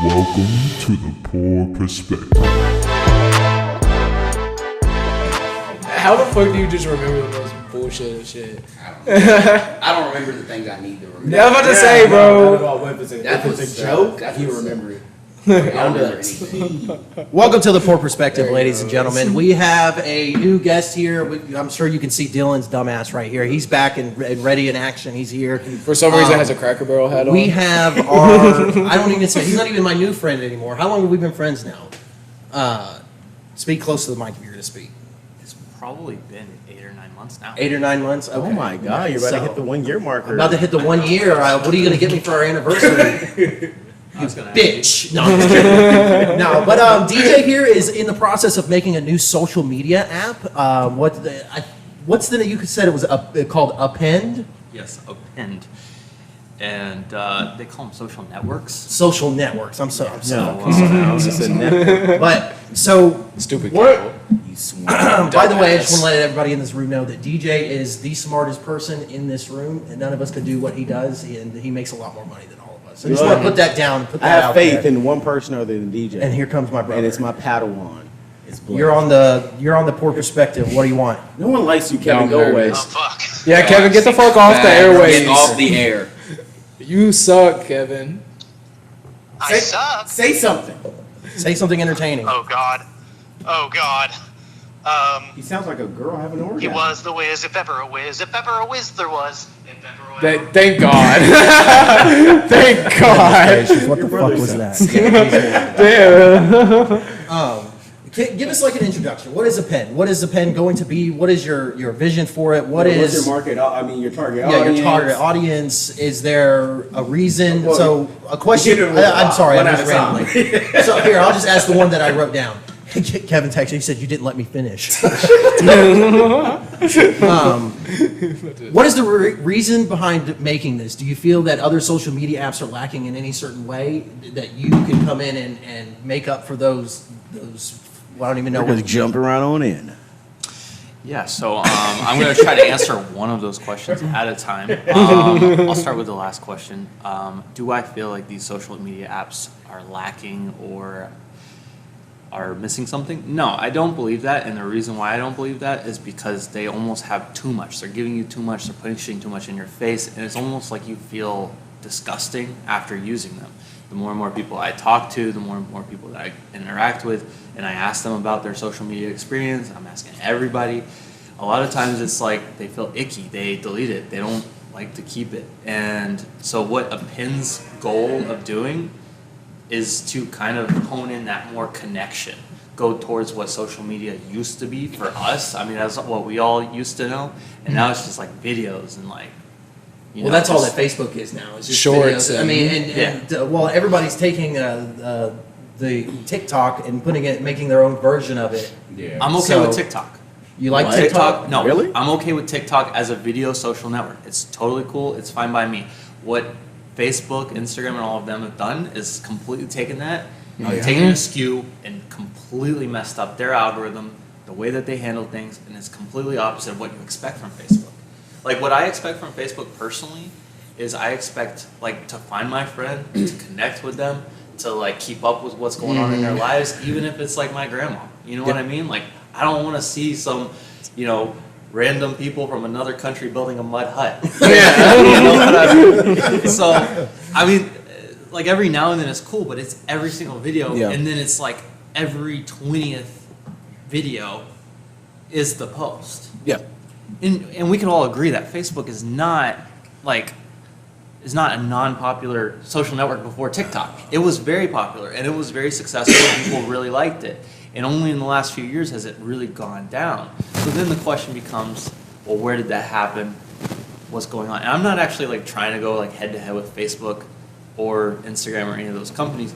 Welcome to the Poor Perspective. How the fuck do you just remember the most bullshit shit? I don't remember the things I need to remember. Yeah, I was about to say, bro. If it's a joke, you remember it. I don't remember anything. Welcome to the Poor Perspective, ladies and gentlemen. We have a new guest here. I'm sure you can see Dylan's dumbass right here. He's back and ready in action. He's here. For some reason, has a Cracker Barrel hat on. We have our, I don't even say, he's not even my new friend anymore. How long have we been friends now? Speak close to the mic if you're going to speak. It's probably been 8 or 9 months now. 8 or 9 months? Okay. Oh my God, you're about to hit the 1 year marker. I'm about to hit the 1 year. What are you going to get me for our anniversary? I was gonna Bitch. No, I'm just kidding. No, but DJ here is in the process of making a new social media app. What's the you said it was called Append? Yes, Append. And they call them social networks. Social networks. I'm so. No, But so Stupid what? Cable. You swine. By the way, I just want to let everybody in this room know that DJ is the smartest person in this room, and none of us could do what he does, and he makes a lot more money than all of us. So I just want to put that down. Put I that have out faith there. in one person other than DJ. And here comes my brother. And it's my Padawan. It's Blake. You're on the Poor Perspective. What do you want? No one likes you, Kevin. No, Go I'm away. nervous. Yeah, Kevin, get the fuck off the Get airwaves. off the air. You suck, Kevin. I suck. Say something. Say something entertaining. Oh God. Oh God. He sounds like a girl having an orgasm. He was the whiz, if ever a whiz, if ever a whiz there was. If ever a Thank God. Thank God. What the fuck was that? Damn. Give us like an introduction. What is a pen? What is the pen going to be? What is your vision for it? What's What's your market? I mean, your target yeah, audience. your target audience? Is there a reason? Well, So a question. you did it with I'm sorry, one I'm at just a time. rambling. So here, I'll just ask the one that I wrote down. Kevin texted. He said you didn't let me finish. What is the reason behind making this? Do you feel that other social media apps are lacking in any certain way that you can come in and make up for those? Well, I don't even know. Just jump around on in. Yeah, so I'm going to try to answer one of those questions at a time. I'll start with the last question. Do I feel like these social media apps are lacking or are missing something? No, I don't believe that, and the reason why I don't believe that is because they almost have too much. They're giving you too much, they're pushing too much in your face, and it's almost like you feel disgusting after using them. The more and more people I talk to, the more and more people that I interact with, and I ask them about their social media experience, I'm asking everybody, a lot of times it's like they feel icky, they delete it, they don't like to keep it. And so what Append's goal of doing is to kind of hone in that more connection, go towards what social media used to be for us. I mean, that's what we all used to know, and now it's just like videos and like, you Well, know, that's all just- that Facebook is now. It's just Shorts videos. I mean, and everybody's taking the TikTok and making their own version of it. Yeah. I'm okay So- with TikTok. You like What? TikTok? No, Really? I'm okay with TikTok as a video social network. It's totally cool. It's fine by me. What Facebook, Instagram, and all of them have done is completely taken that, taken it askew, and completely messed up their algorithm, the way that they handle things, and it's completely opposite of what you expect from Facebook. Like what I expect from Facebook personally is I expect like to find my friend, to connect with them, to like keep up with what's going on in their lives, even if it's like my grandma. You know what I mean? Like I don't want to see some, random people from another country building a mud hut. You know what I mean? So, I mean, like every now and then it's cool, but it's every single video, Yeah. and then it's like every 20th video is the post. Yeah. And we can all agree that Facebook is not a non-popular social network before TikTok. It was very popular and it was very successful. People really liked it. And only in the last few years has it really gone down. So then the question becomes, well, where did that happen? What's going on? And I'm not actually like trying to go like head to head with Facebook or Instagram or any of those companies.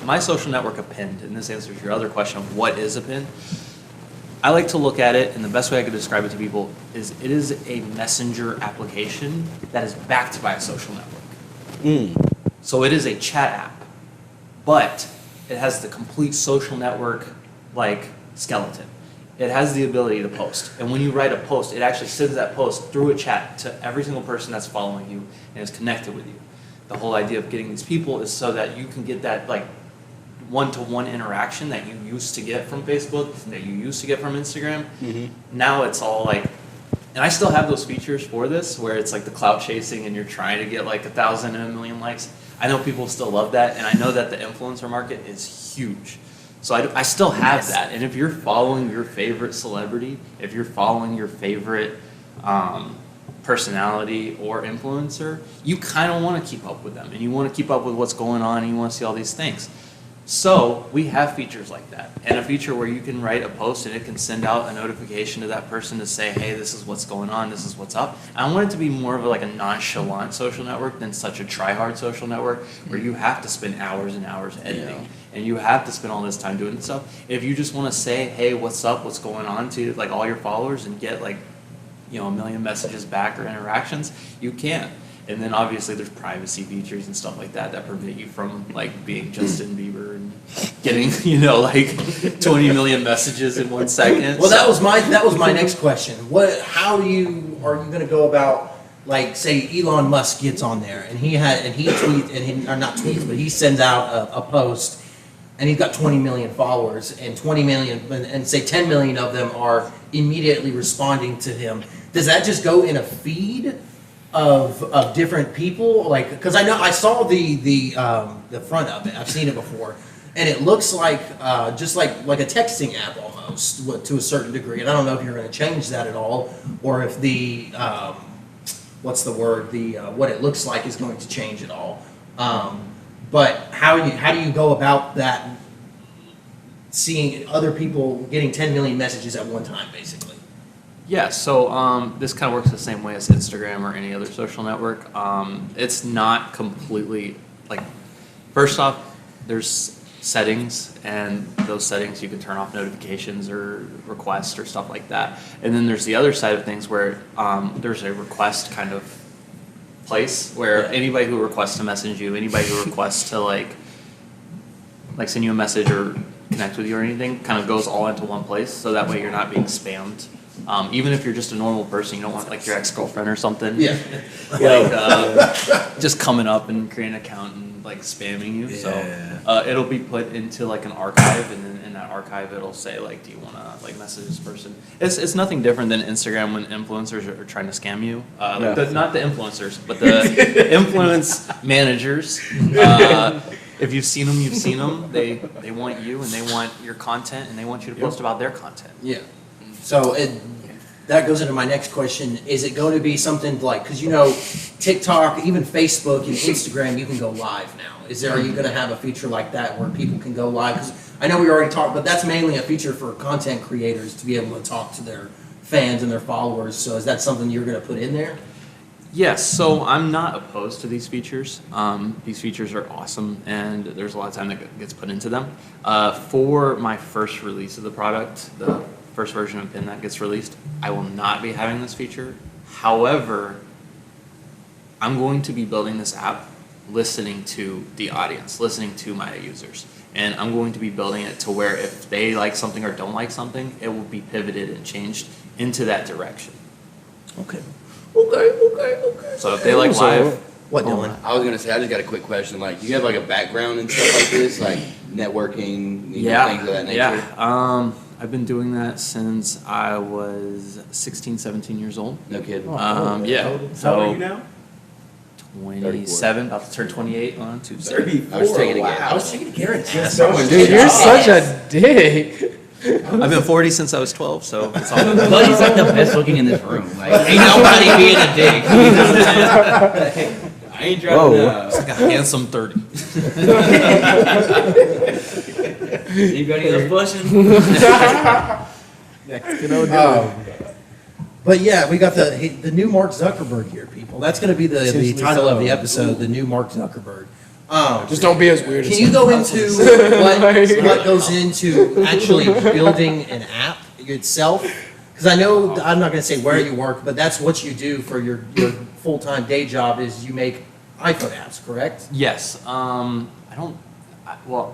My social network Append, and this answers your other question of what is Append. I like to look at it, and the best way I could describe it to people is it is a messenger application that is backed by a social network. So it is a chat app, but it has the complete social network like skeleton. It has the ability to post, and when you write a post, it actually sends that post through a chat to every single person that's following you and is connected with you. the whole idea of getting these people is so that you can get that like one-to-one interaction that you used to get from Facebook, that you used to get from Instagram. Now it's all like, and I still have those features for this where it's like the clout chasing and you're trying to get like 1,000 and 1,000,000 likes. I know people still love that, and I know that the influencer market is huge. So I still have that, and if you're following your favorite celebrity, if you're following your favorite personality or influencer, you kind of want to keep up with them, and you want to keep up with what's going on, and you want to see all these things. So we have features like that, and a feature where you can write a post and it can send out a notification to that person to say, hey, this is what's going on, this is what's up. I want it to be more of like a nonchalant social network than such a try-hard social network where you have to spend hours and hours editing, and you have to spend all this time doing stuff. If you just want to say, hey, what's up, what's going on to like all your followers and get like, 1,000,000 messages back or interactions, you can. And then obviously there's privacy features and stuff like that prevent you from like being Justin Bieber and getting, like 20 million messages in 1 second. Well, that was my next question. How are you going to go about, like, say Elon Musk gets on there and he tweets, or not tweets, but he sends out a post and he's got 20 million followers and 20 million, and say 10 million of them are immediately responding to him. Does that just go in a feed of different people? Like, because I saw the front of it. I've seen it before, and it looks like just like a texting app almost to a certain degree. And I don't know if you're going to change that at all, or if the what's the word? What it looks like is going to change at all. But how do you go about that? Seeing other people getting 10 million messages at one time, basically. Yeah, so this kind of works the same way as Instagram or any other social network. It's not completely, like, first off, there's settings, and those settings you can turn off notifications or requests or stuff like that. And then there's the other side of things where there's a request kind of place where anybody who requests to message you, anybody who requests to like send you a message or connect with you or anything, kind of goes all into one place, so that way you're not being spammed. Even if you're just a normal person, you don't want like your ex-girlfriend or something, just coming up and creating an account and like spamming you. So it'll be put into like an archive, and then in that archive it'll say like, do you want to like message this person? It's nothing different than Instagram when influencers are trying to scam you. Not the influencers, but the influence managers. If you've seen them, you've seen them. They want you, and they want your content, and they want you to post about their content. Yeah. So that goes into my next question. Is it going to be something like, because TikTok, even Facebook and Instagram, you can go live now. Are you going to have a feature like that where people can go live? Because I know we already talked, but that's mainly a feature for content creators to be able to talk to their fans and their followers. So is that something you're going to put in there? Yes, so I'm not opposed to these features. These features are awesome, and there's a lot of time that gets put into them. For my first release of the product, the first version of PIN that gets released, I will not be having this feature. However, I'm going to be building this app listening to the audience, listening to my users. And I'm going to be building it to where if they like something or don't like something, it will be pivoted and changed into that direction. Okay. So if they like live... What, Dylan? I was gonna say, I just got a quick question. Like, you have like a background and stuff like this, like networking, things of that nature. Yeah. I've been doing that since I was 16, 17 years old. No kidding. Yeah. How old are you now? 27, about to turn 28 on Tuesday. I was taking a guess. I was taking a guess. Dude, you're such a dick. I've been 40 since I was 12, so it's all good. Buddy's like the best looking in this room. Like, ain't nobody being a dick. I ain't driving. It's like a handsome 30. Anybody else blushing? But yeah, we got the new Mark Zuckerberg here, people. That's going to be the title of the episode, the new Mark Zuckerberg. Just don't be as weird as Can you go into what goes into actually building an app itself? Because I know, I'm not going to say where you work, but that's what you do for your full-time day job is you make iPhone apps, correct? Yes. I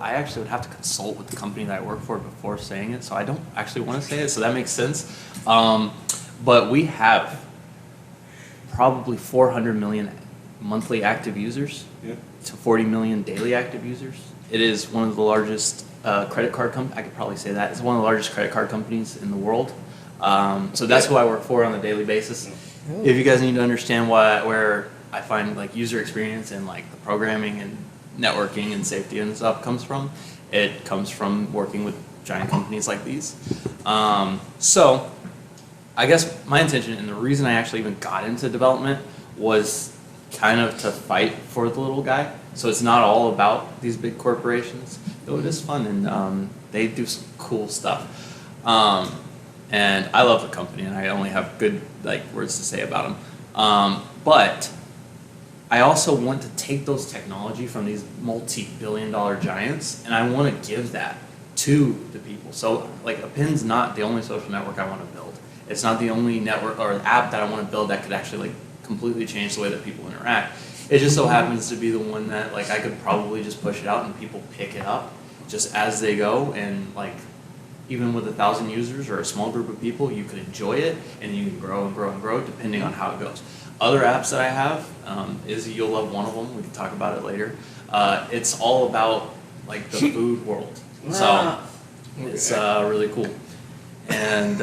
actually would have to consult with the company that I work for before saying it, so I don't actually want to say it, so that makes sense. But we have probably 400 million monthly active users Yeah. to 40 million daily active users. It is one of the largest credit card companies. I could probably say that. It's one of the largest credit card companies in the world. So that's who I work for on a daily basis. If you guys need to understand where I find like user experience and like the programming and networking and safety and stuff comes from, it comes from working with giant companies like these. So I guess my intention and the reason I actually even got into development was kind of to fight for the little guy. So it's not all about these big corporations, though it is fun and they do some cool stuff. And I love the company and I only have good like words to say about them. But I also want to take those technology from these multi-billion-dollar giants and I want to give that to the people. So like a pin's not the only social network I want to build. It's not the only network or app that I want to build that could actually like completely change the way that people interact. It just so happens to be the one that like I could probably just push it out and people pick it up just as they go, and like even with 1,000 users or a small group of people, you could enjoy it and you can grow and grow and grow depending on how it goes. Other apps that I have, Izzy, you'll love one of them. We can talk about it later. It's all about like the food world. So it's really cool. And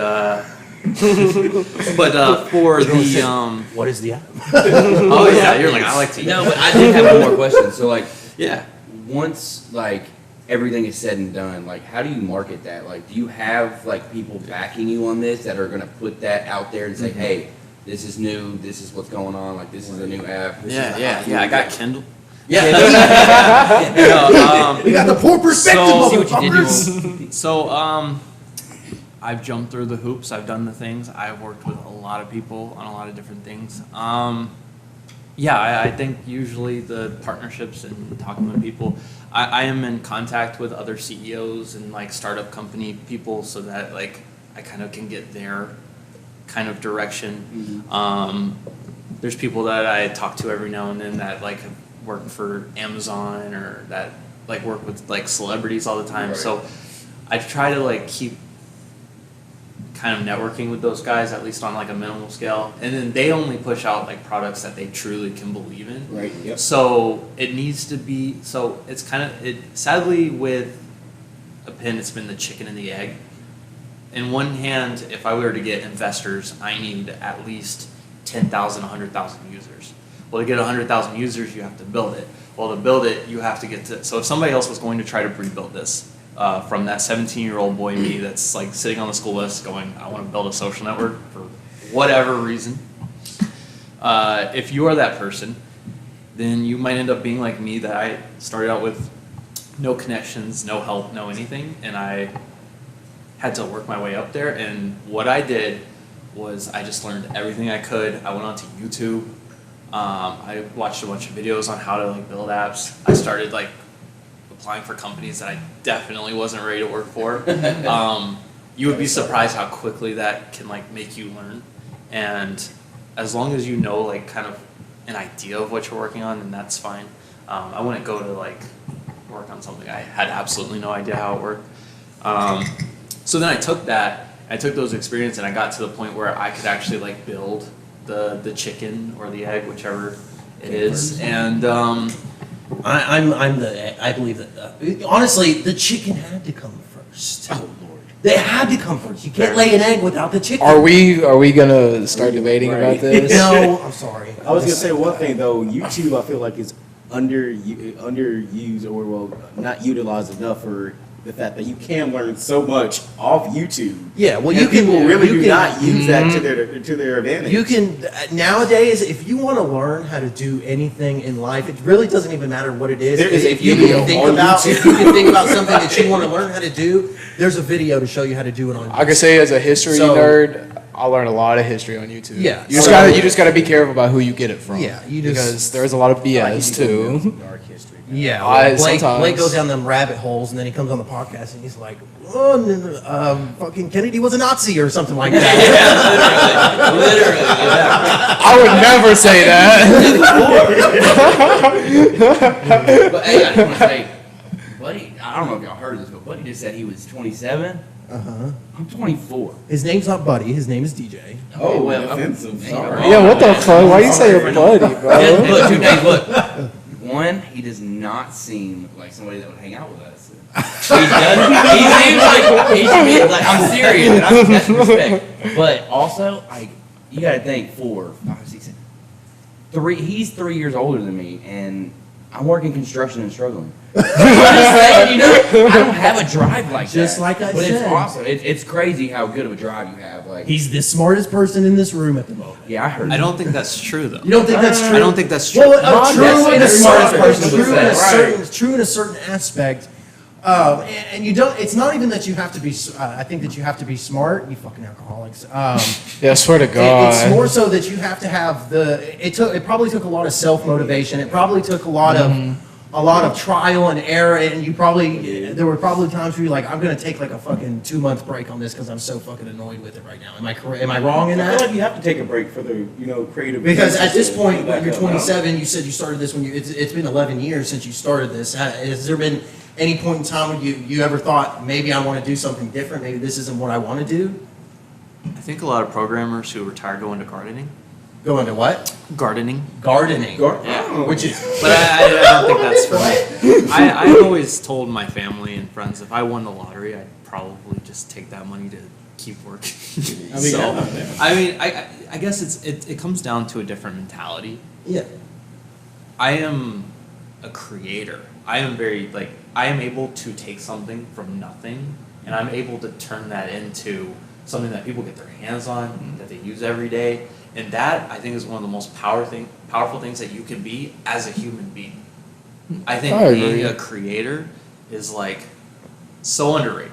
but for the What is the app? oh yeah, you're like I like to eat. No, but I did have one more question. So like, Yeah. once like everything is said and done, like how do you market that? Like, do you have like people backing you on this that are gonna put that out there and say, hey, this is new, this is what's going on, like this is a new app. This is Yeah. I got Kindle. Yeah. We got the poor perspective, So- See what you did motherfuckers. So I've jumped through the hoops. I've done the things. I've worked with a lot of people on a lot of different things. I think usually the partnerships and talking with people, I am in contact with other CEOs and like startup company people so that like I kind of can get their kind of direction. There's people that I talk to every now and then that like have worked for Amazon or that like work with like celebrities all the time. Right. So I try to like keep kind of networking with those guys, at least on like a minimal scale. And then they only push out like products that they truly can believe in. Right, yep. So it needs to be, so it's kind of, sadly with a pin, it's been the chicken and the egg. In one hand, if I were to get investors, I need at least 10,000, 100,000 users. Well, to get 100,000 users, you have to build it. Well, to build it, you have to get to, so if somebody else was going to try to rebuild this, from that 17-year-old boy me that's like sitting on the school bus going, I want to build a social network for whatever reason. If you are that person, then you might end up being like me, that I started out with no connections, no help, no anything, and I had to work my way up there. And what I did was I just learned everything I could. I went onto YouTube. I watched a bunch of videos on how to like build apps. I started like applying for companies that I definitely wasn't ready to work for. You would be surprised how quickly that can like make you learn. And as long as you know like kind of an idea of what you're working on, then that's fine. I wouldn't go to like work on something I had absolutely no idea how it worked. So then I took those experience and I got to the point where I could actually like build the chicken or the egg, whichever it is. And I believe that honestly, the chicken had to come first. Oh, Lord. They had to come first. You can't lay an egg without the chicken. Are we gonna start debating about this? No, I'm sorry. I was gonna say one thing though. YouTube, I feel like is underused or well not utilized enough for the fact that you can learn so much off YouTube. Yeah, well, And you can people really you do can- not use that to their advantage. You can nowadays, if you want to learn how to do anything in life, it really doesn't even matter what it is. There is a If you video can think on about YouTube. if you can think about something that you want to learn how to do, there's a video to show you how to do it on. I can say as a history So- nerd, I learned a lot of history on YouTube. Yeah, you just so- gotta be careful about who you get it from. Yeah, you just- because there's a lot of Like you BS do too. dark history. Yeah, Sometimes. Blake goes down them rabbit holes, and then he comes on the podcast and he's like, "Oh, fucking Kennedy was a Nazi" or something like that. literally, yeah. I would never say that. But hey, I just want to say, Buddy, I don't know if y'all heard this, but Buddy just said he was 27. I'm 24. His name's not Buddy. His name is DJ. Oh, well, offensive. I'm- Sorry. Yeah, what the fuck? Why you say your buddy, bro? Yeah, look, dude, hey, look. One, he does not seem like somebody that would hang out with us. He does. He seems like he should be like. I'm serious, and that's respect. But also, like, you gotta think 4, 5, 6, 7, 3. He's 3 years older than me, and I'm working construction and struggling. I'm just saying, you know, I don't have a drive like Just that. like I but said. it's awesome. It's crazy how good of a drive you have. Like, He's the smartest person in this room at the moment. yeah, I heard. I don't think that's true though. You don't think that's true? I don't think that's true. Well, true That's in a every smart certain, person would true in a say. certain, true in a certain aspect. And you don't. It's not even that you have to be. I think that you have to be smart. You fucking alcoholics. Yeah, I swear to God. It's more so that you have to have the. It probably took a lot of self motivation. It probably took a lot of trial and error. And you probably there were probably times where you're like, I'm gonna take like a fucking 2-month break on this because I'm so fucking annoyed with it right now. Am I correct? Am I wrong in I feel that? like you have to take a break for the creative. Because at this process point, to when you're back up. 27, you said you started this when it's been 11 years since you started this. Has there been any point in time when you ever thought maybe I want to do something different? Maybe this isn't what I want to do. I think a lot of programmers who retire go into gardening. Go into what? Gardening. Gardening. Yeah. Which is But I don't think that's for me. I've always told my family and friends if I won the lottery, I'd probably just take that money to keep working. I mean, I guess it comes down to a different mentality. yeah. I am a creator. I am able to take something from nothing and I'm able to turn that into something that people get their hands on, that they use every day. And that, I think, is one of the most powerful things that you can be as a human being. I think I being agree. a creator is like so underrated.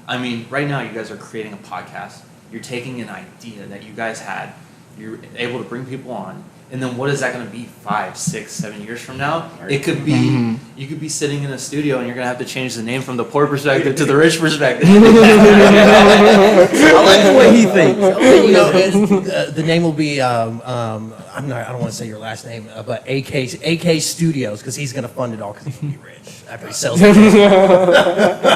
I mean, right now you guys are creating a podcast. You're taking an idea that you guys had. You're able to bring people on. And then what is that going to be 5, 6, 7 years from now? It could be, you could be sitting in a studio and you're going to have to change the name from the poor perspective to the rich perspective. I like the way he thinks. You know, the name will be I don't want to say your last name, but AK Studios, because he's going to fund it all because he's going to be rich after he sells it.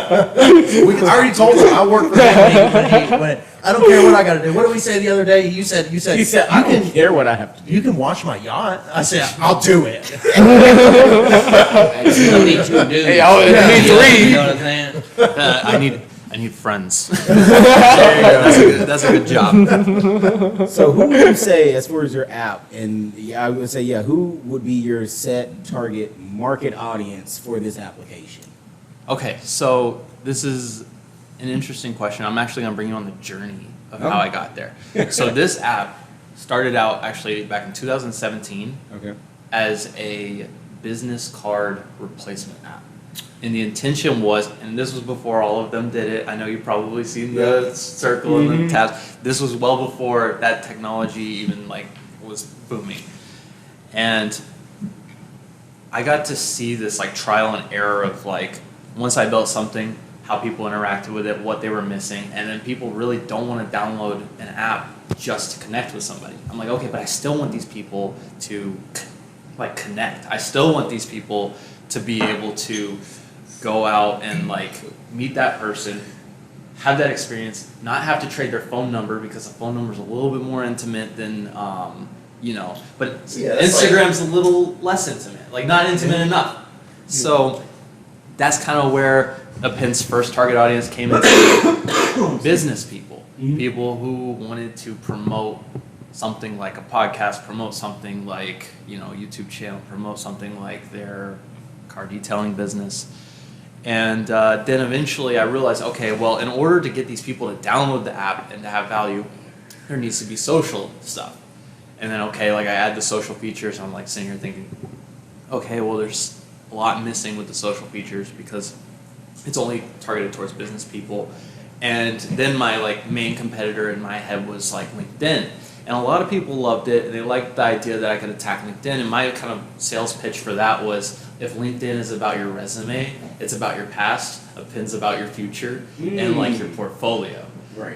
I already told him I work for him when I don't care what I got to do. What did we say the other day? You said He said, "I don't care what I have to do." you can wash my yacht. I said, I'll do it. No need to do. Hey, I You know what I'm saying? I need friends. That's a good job. So who would you say, as far as your app, and I would say, who would be your set target market audience for this application? Okay, so this is an interesting question. I'm actually going to bring you on the journey of how I got there. So this app started out actually back in 2017 Okay. as a business card replacement app. And the intention was, and this was before all of them did it. I know you've probably seen the circle and the tabs. This was well before that technology even was booming. And I got to see this trial and error of once I built something, how people interacted with it, what they were missing, and then people really don't want to download an app just to connect with somebody. I'm like, okay, but I still want these people to connect. I still want these people to be able to go out and meet that person, have that experience, not have to trade their phone number because the phone number is a little bit more intimate than but Instagram's a little less intimate, not intimate enough. So that's kind of where Appin's first target audience came into business people, people who wanted to promote something like a podcast, promote something like YouTube channel, promote something like their car detailing business. And then eventually I realized, okay, well, in order to get these people to download the app and to have value, there needs to be social stuff. And then, okay, I add the social features, and I'm sitting here thinking, okay, well, there's a lot missing with the social features because it's only targeted towards business people. And then my main competitor in my head was LinkedIn. And a lot of people loved it, and they liked the idea that I could attack LinkedIn. And my kind of sales pitch for that was, if LinkedIn is about your resume, it's about your past, a pin's about your future, and your portfolio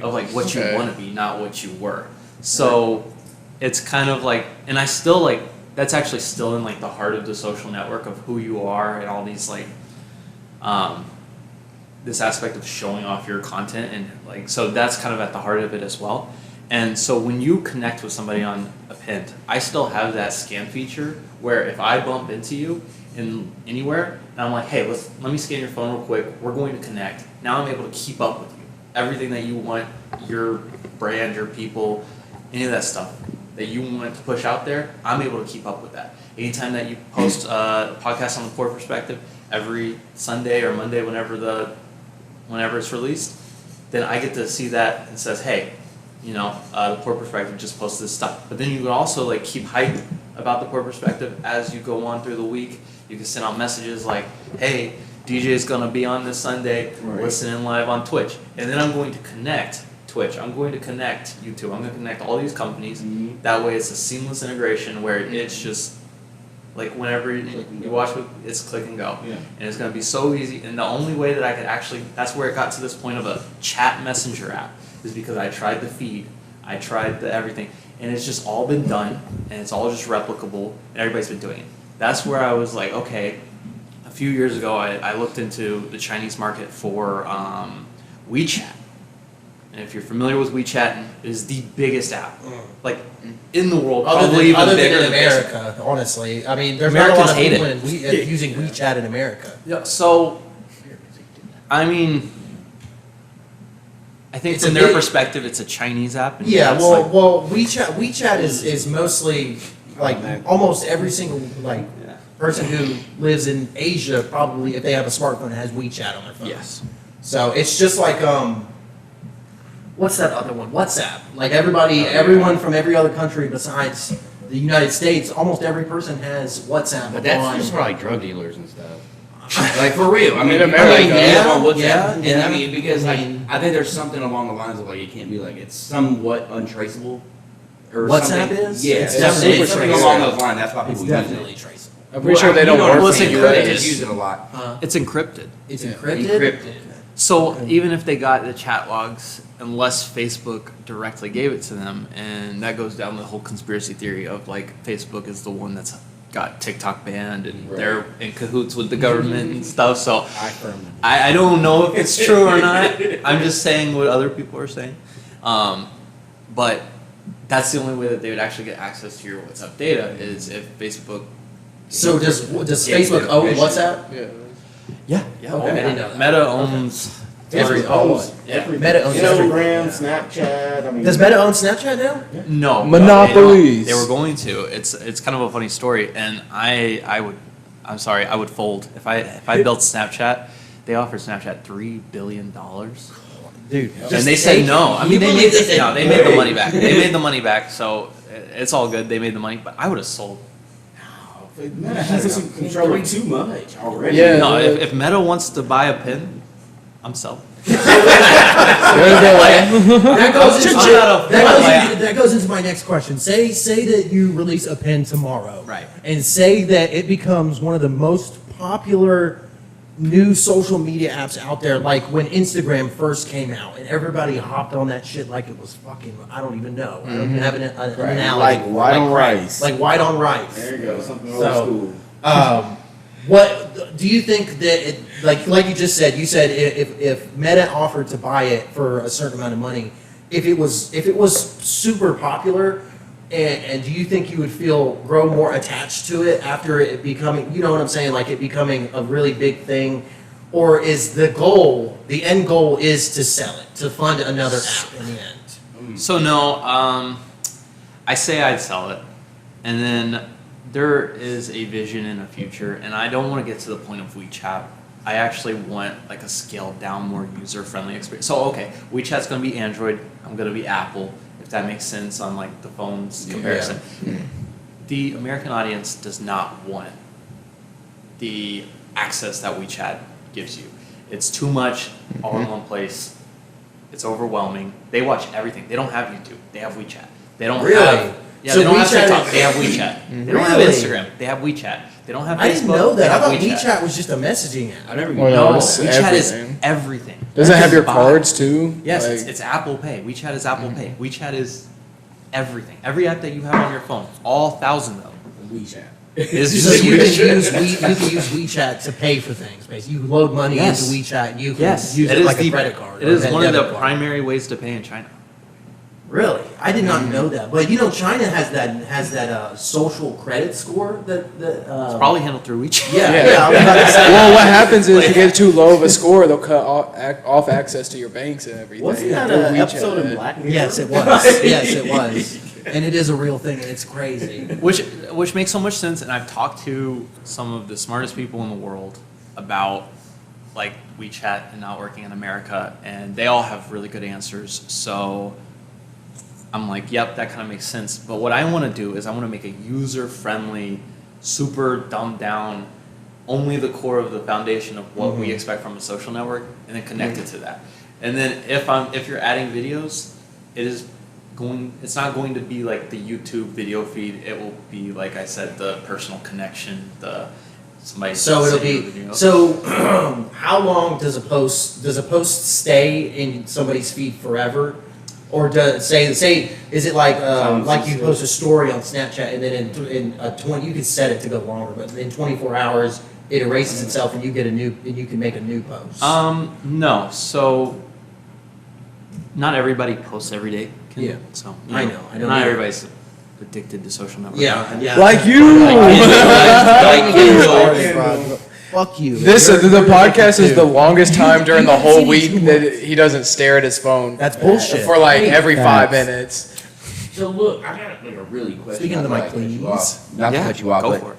of what you want to be, not what you were. So it's kind of and I still that's actually still in the heart of the social network of who you are and all these this aspect of showing off your content, and like, so that's kind of at the heart of it as well. And so when you connect with somebody on a pin, I still have that scan feature where if I bump into you in anywhere and I'm like, hey, let me scan your phone real quick, we're going to connect. Now I'm able to keep up with you. Everything that you want, your brand, your people, any of that stuff that you want to push out there, I'm able to keep up with that. Anytime that you post a podcast on the Poor Perspective every Sunday or Monday, whenever it's released, then I get to see that and says, hey, the Poor Perspective just posted this stuff. But then you can also like keep hype about the Poor Perspective as you go on through the week. You can send out messages like, hey, DJ is going to be on this Sunday, listening live on Twitch. And then I'm going to connect Twitch. I'm going to connect YouTube. I'm going to connect all these companies. Mm-hmm. That way it's a seamless integration where it's just like whenever you watch it, it's click and go. Yeah. And it's going to be so easy. And the only way that I could actually, that's where it got to this point of a chat messenger app, is because I tried the feed, I tried the everything, and it's just all been done, and it's all just replicable, and everybody's been doing it. That's where I was like, okay, a few years ago, I looked into the Chinese market for WeChat. And if you're familiar with WeChat, it is the biggest app, like in the world, probably even bigger than in America. Honestly, I mean, there's Americans not a lot of hate people using WeChat in America. Yeah, so I mean, I think It's from a their big- perspective, it's a Chinese app. And Yeah, it's well, like- well, WeChat is mostly like almost every single like person who lives in Asia probably, if they have a smartphone, has WeChat on their phone. yes. So it's just like what's that other one? WhatsApp. Like everyone from every other country besides the United States, almost every person has WhatsApp. But that's on- just for like drug dealers and stuff. Like for real. I mean, In people America, like live on WhatsApp. yeah, And yeah. I mean, because I like mean- I think there's something along the lines of like it can't be like it's somewhat untraceable. Or WhatsApp something. is? Yeah, It's something, definitely something traceable. along those lines. That's why It's people definitely use it. traceable. I'm pretty sure they don't You know, work well, for it's you. They encrypted. just use it a lot. It's encrypted. It's Yeah. encrypted. Encrypted. So even if they got the chat logs, unless Facebook directly gave it to them, and that goes down the whole conspiracy theory of like Facebook is the one that's got TikTok banned and they're in cahoots with the government and stuff. So I don't know if it's true or not. I'm just saying what other people are saying. But that's the only way that they would actually get access to your WhatsApp data is if Facebook. So does Yeah, Facebook own permission. WhatsApp? Yeah. Okay, I didn't know that. Meta owns. Every owns. Yeah. Meta owns everything. Instagram, Snapchat. I mean, Does Meta own Snapchat now? No. Monopolies. They were going to. It's kind of a funny story, and I would fold if I built Snapchat. They offered Snapchat $3 billion, Dude, and they said no. I mean, they made they made the Hey. money back. They made the money back, so it's all good. They made the money, but I would have sold. Meta has some control of too much already. Yeah. No, if Meta wants to buy a pin, I'm selling. That goes into my next question. Say that you release a pen tomorrow, Right. And say that it becomes one of the most popular new social media apps out there, like when Instagram first came out, and everybody hopped on that shit like it was fucking, I don't even know. I don't even have an analogy. Like white on rice. Like white on rice. There you go. Something old So, school. What do you think that it, like you just said? You said if Meta offered to buy it for a certain amount of money, if it was super popular, and do you think you would grow more attached to it after it becoming, you know what I'm saying, like it becoming a really big thing, or is the end goal is to sell it, to fund another app in the end? So no, I say I'd sell it, and then there is a vision in the future, and I don't want to get to the point of WeChat. I actually want like a scaled down, more user-friendly experience. So okay, WeChat's going to be Android. I'm going to be Apple, if that makes sense on like the phones comparison. The American audience does not want the access that WeChat gives you. It's too much all in one place. It's overwhelming. They watch everything. They don't have YouTube. They have WeChat. They don't Really? have. Yeah, So they don't have WeChat TikTok. is- They have WeChat. They don't have Really? Instagram. They have WeChat. They don't have Facebook. I didn't know They that. I have thought WeChat was just a messaging app. I never. Well, No, no, it's WeChat everything. is everything. Does it have your Buy. cards too? Yes, Like, it's Apple Pay. WeChat is Apple Pay. WeChat is everything. Every app that you have on your phone, all 1,000 of them. WeChat. Is So just you WeChat. can use WeChat to pay for things, basically. You load money Yes. into WeChat, and you can Yes, use it is like a the- credit card. It or is a one of the debit card. primary ways to pay in China. Really? I did not know that. But you know, China has that social credit score that It's probably handled through WeChat. yeah. Yeah. I was about to say. Well, what happens is if you get too low of a score, they'll cut off access to your banks and everything. Wasn't that through an WeChat. episode of Black Mirror? Yes, it was. Yes, it was. And it is a real thing, and it's crazy. Which makes so much sense, and I've talked to some of the smartest people in the world about like WeChat and not working in America, and they all have really good answers. So I'm like, yep, that kind of makes sense. But what I want to do is I want to make a user-friendly, super dumbed down, only the core of the foundation of what we expect from a social network, and then connect it to that. And then if you're adding videos, it's not going to be like the YouTube video feed. It will be, like I said, the personal connection, somebody. So it'll sending you be a video. so. How long does a post stay in somebody's feed forever, or does say is it like you post a story on Snapchat and then in 20 you can set it to go longer, but in 24 hours it erases itself and you can make a new post. No. So not everybody posts every day. Yeah. So I know not either. everybody's addicted to social networks. Yeah. Like you. Fuck you. The podcast is the longest time during the whole week that he doesn't stare at his phone That's bullshit. for like every 5 Facts. minutes. So look, I got like a really question. Speaking of the not mic, to cut you please. off- Not to cut you off, Go but for it.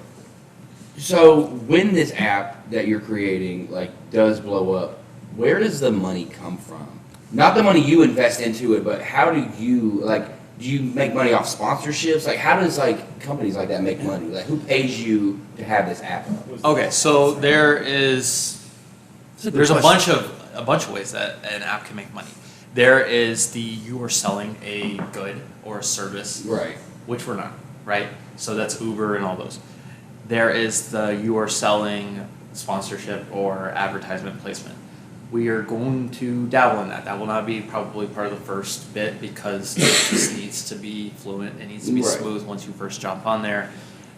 so when this app that you're creating like does blow up, where does the money come from? Not the money you invest into it, but how do you do you make money off sponsorships? Like how does like companies like that make money? Like who pays you to have this app up? Okay, so there's a bunch of ways that an app can make money. There is you are selling a good or a service, Right. which we're not, right? So that's Uber and all those. There is you are selling sponsorship or advertisement placement. We are going to dabble in that. That will not be probably part of the first bit because it just needs to be fluent. It needs to be Right. smooth once you first jump on there.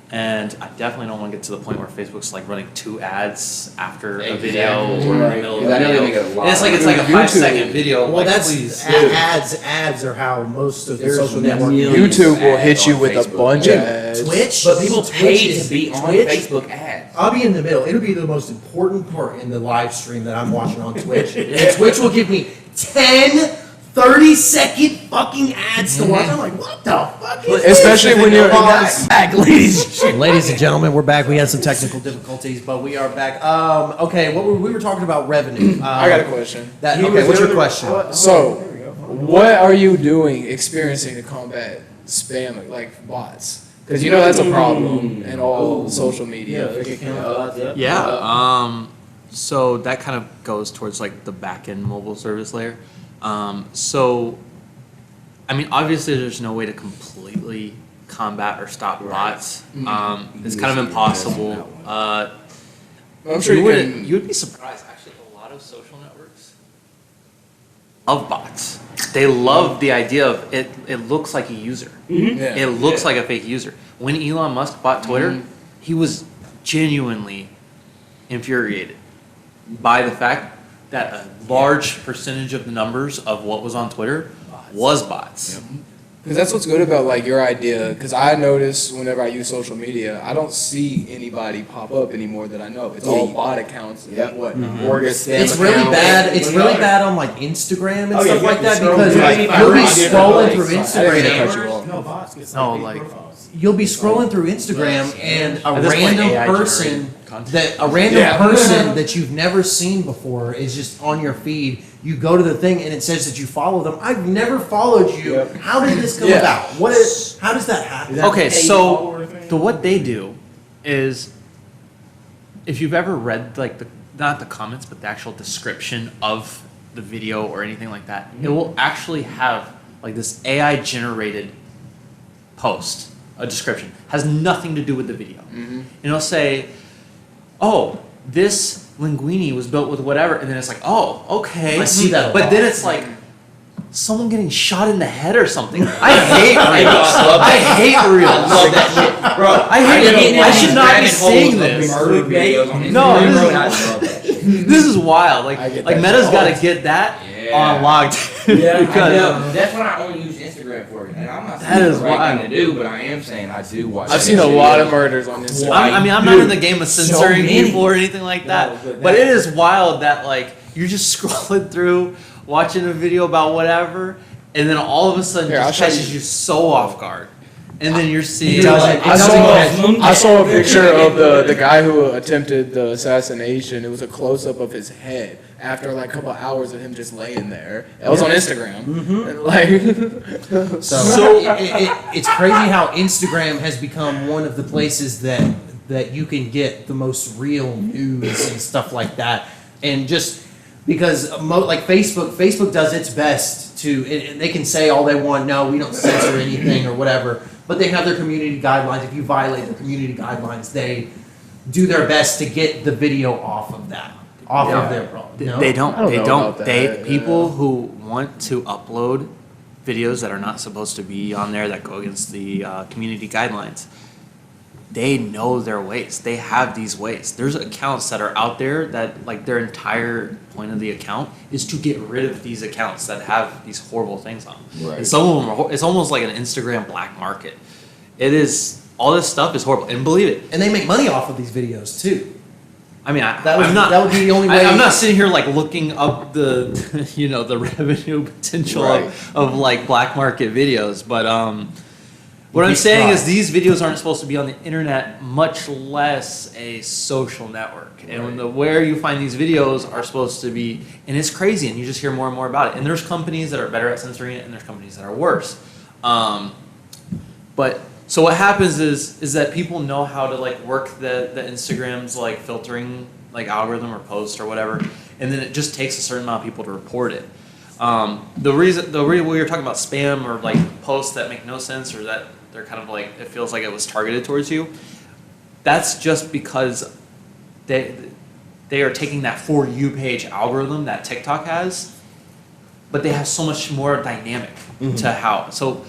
And I definitely don't want to get to the point where Facebook's like running 2 ads after a video Exactly. or in the Right. middle of Because a I know they video. make a lot And it's like of a YouTube. 5-second video. Well, like, that's please. ads are how most of the There's social network. millions YouTube will ads hit you on with a Facebook. bunch of ads. Twitch, But people pay Twitch to be on Twitch, Facebook ads. I'll be in the middle. It'll be the most important part in the live stream that I'm watching on Twitch. And Twitch will give me 10, 30-second fucking ads to watch. I'm like, what the fuck is Especially this? when you're back, ladies. Ladies and gentlemen, we're back. We had some technical difficulties, but we are back. Okay, we were talking about revenue. I got a question. What's your question? So, what are you experiencing to combat spam, like bots? Because you know that's a problem in all social media. Yeah. So that kind of goes towards like the back-end mobile service layer. So, I mean, obviously there's no way to completely combat or stop bots. It's kind of impossible. I'm sure You would be surprised. Actually, a lot of social networks love bots. They love the idea of it. It looks like a user. Yeah. It looks like a fake user. When Elon Musk bought Twitter, he was genuinely infuriated by the fact that a large percentage of the numbers of what was on Twitter was bots. Because that's what's good about like your idea. Because I notice whenever I use social media, I don't see anybody pop up anymore that I know. It's all bot accounts. Yep. What? Orga spam It's really account. bad. It's really bad on like Instagram and Oh, yeah, stuff you like have to that scroll because through, like, you'll be 500 scrolling different through links. I didn't mean to Instagram. cut you off. No, bots get No, fake like- profiles. You'll be scrolling through Instagram and a At this point, random AI person generated content. Yeah. person that you've never seen before is just on your feed. You go to the thing and it says that you follow them. I've never followed you. Yep. How did this come Yeah. about? How does that happen? Okay, Hey, so follower thing? what they do is, if you've ever read like not the comments but the actual description of the video or anything like that, it will actually have like this AI generated post, a description, has nothing to do with the video, and it'll say, "Oh, this linguine was built with whatever," and then it's like, "Oh, okay." I see that a but lot. then it's like, someone getting shot in the head or something. I hate reels. I hate reels. I love that shit, bro. I hate it. I should not be seeing this. Murder videos on Instagram, No, this bro, is- and I love that shit. This is wild. I Like get Meta's that. got to get that Yeah. unlocked. Yeah, because I know. That's what I only use Instagram for. And I'm not saying That it's is the right wild. thing to do, but I am saying I do watch. I've that seen a shit. lot of murders on Instagram. I mean, I'm not in the game of censoring many. people or anything like that, No, but but that- it is wild that like you're just scrolling through, watching a video about whatever, and then all of a sudden Here, just I'll show catches you. you so off guard, and then you're seeing. doesn't- I saw a picture of the guy who attempted the assassination. It was a close up of his head after like a couple hours of him just laying there. It was on Instagram. And, like, So it's crazy how Instagram has become one of the places that you can get the most real news and stuff like that. And just because like Facebook does its best to, and they can say all they want, no, we don't censor anything or whatever, but they have their community guidelines. If you violate their community guidelines, they do their best to get the video off of that, of their problem. You know? They don't. I don't They know don't. about They that, people yeah. who want to upload videos that are not supposed to be on there that go against the community guidelines. They know their ways. They have these ways. There's accounts that are out there that like their entire point of the account is to get rid of these accounts that have these horrible things on them. Right. And some of them are, it's almost like an Instagram black market. It is, all this stuff is horrible. And believe it, And they make money off of these videos too. I mean, That would be the only way. I'm not sitting here like looking up the, the revenue potential Right. of like black market videos, but what You'd I'm be saying is surprised. these videos aren't supposed to be on the internet, much less a social network. And when where you find these videos are supposed to be, and it's crazy, and you just hear more and more about it. And there's companies that are better at censoring it, and there's companies that are worse. But so what happens is that people know how to like work the Instagram's like filtering like algorithm or post or whatever, and then it just takes a certain amount of people to report it. The reason we were talking about spam or like posts that make no sense or that they're kind of like it feels like it was targeted towards you, that's just because they are taking that For You page algorithm that TikTok has, but they have so much more dynamic to how. So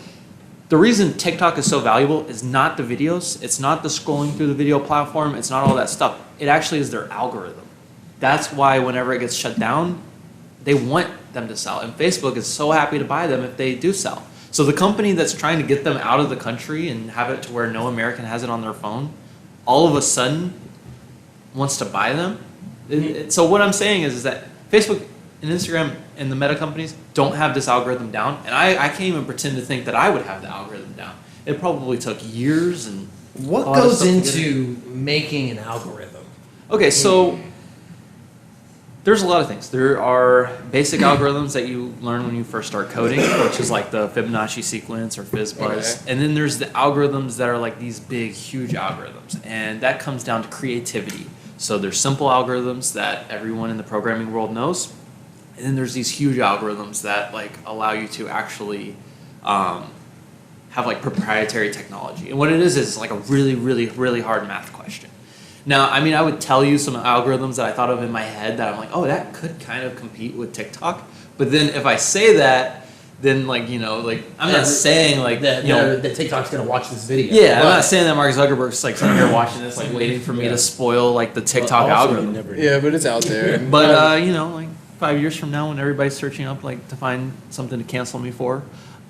the reason TikTok is so valuable is not the videos, it's not the scrolling through the video platform, it's not all that stuff. It actually is their algorithm. That's why whenever it gets shut down, they want them to sell. And Facebook is so happy to buy them if they do sell. So the company that's trying to get them out of the country and have it to where no American has it on their phone, all of a sudden wants to buy them. So what I'm saying is that Facebook and Instagram and the meta companies don't have this algorithm down. And I can't even pretend to think that I would have the algorithm down. It probably took years and What all that goes stuff to get into making an algorithm? Okay, so there's a lot of things. There are basic algorithms that you learn when you first start coding, which is like the Fibonacci sequence or FizzBuzz. Okay. And then there's the algorithms that are like these big, huge algorithms. And that comes down to creativity. So there's simple algorithms that everyone in the programming world knows. And then there's these huge algorithms that like allow you to actually have like proprietary technology. And what it is like a really, really, really hard math question. Now, I mean, I would tell you some algorithms that I thought of in my head that I'm like, oh, that could kind of compete with TikTok. But then if I say that, then like, I'm not saying like, that TikTok's gonna watch this video. yeah, I'm not saying that Mark Zuckerberg's like sitting here watching this, like waiting for me to spoil like the TikTok algorithm. Yeah, but it's out there. But like 5 years from now, when everybody's searching up like to find something to cancel me for,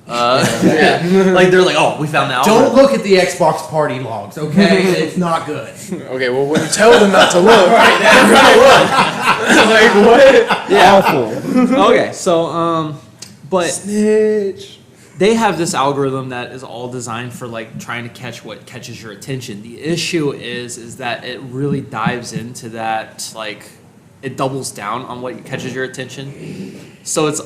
like they're like, oh, we found the algorithm. Don't look at the Xbox party logs, okay? It's not good. Okay, well, when you tell them not to look, they're gonna look. Like, what? Yeah. Okay, so but Snitch. they have this algorithm that is all designed for like trying to catch what catches your attention. The issue is that it really dives into that, like it doubles down on what catches your attention. So it's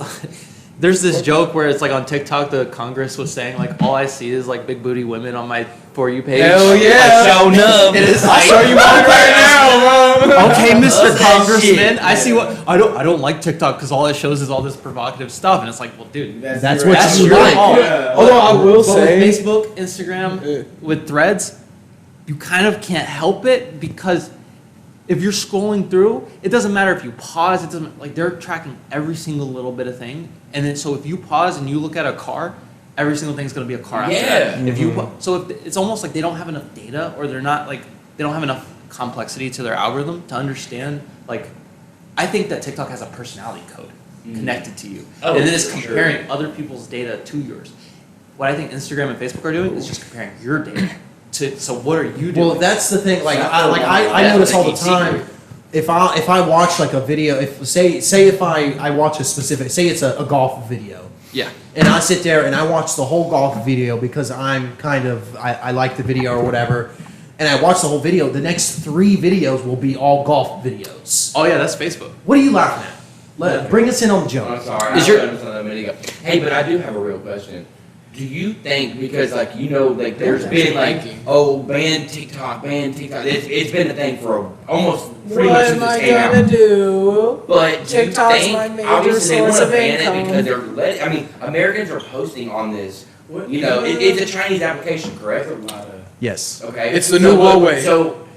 there's this joke where it's like on TikTok the Congress was saying like all I see is like big booty women on my For You page. Hell yeah. Showing up. It is I'll like, show you mine right now, bro. okay, Mr. Love that Congressman, shit. I see what I don't like TikTok because all it shows is all this provocative stuff, and it's like, well, dude, That's your- what that's you your like. fault. Although I will But say, with Facebook, Instagram, with Threads, you kind of can't help it because if you're scrolling through, it doesn't matter if you pause. It doesn't like they're tracking every single little bit of thing. And then so if you pause and you look at a car, every single thing is going to be a car after that. If you so if it's almost like they don't have enough data, or they're not like they don't have enough complexity to their algorithm to understand. Like, I think that TikTok has a personality code connected to you, and then it's comparing other people's data to yours. What I think Instagram and Facebook are doing is just comparing your data to. So what are you doing? Well, that's the thing. Like I notice all the time. If I watch like a video, if say if I watch a specific, say it's a golf video. Yeah. And I sit there and I watch the whole golf video because I'm kind of I like the video or whatever. And I watch the whole video. The next 3 videos will be all golf videos. Oh yeah, that's Facebook. What are you laughing at? Bring us in on the joke. I'm sorry. Is I your- understand that a minute ago. Hey, but I do have a real question. Do you think, because like you know, like there's been like, oh, ban TikTok. It's been a thing for almost pretty much since it came out. do? But do you TikTok's think, my major obviously they want source to of ban income. it because they're I mean, Americans are posting on this. You know, it's a Chinese application, correct? Yes. Okay. It's the new Huawei. So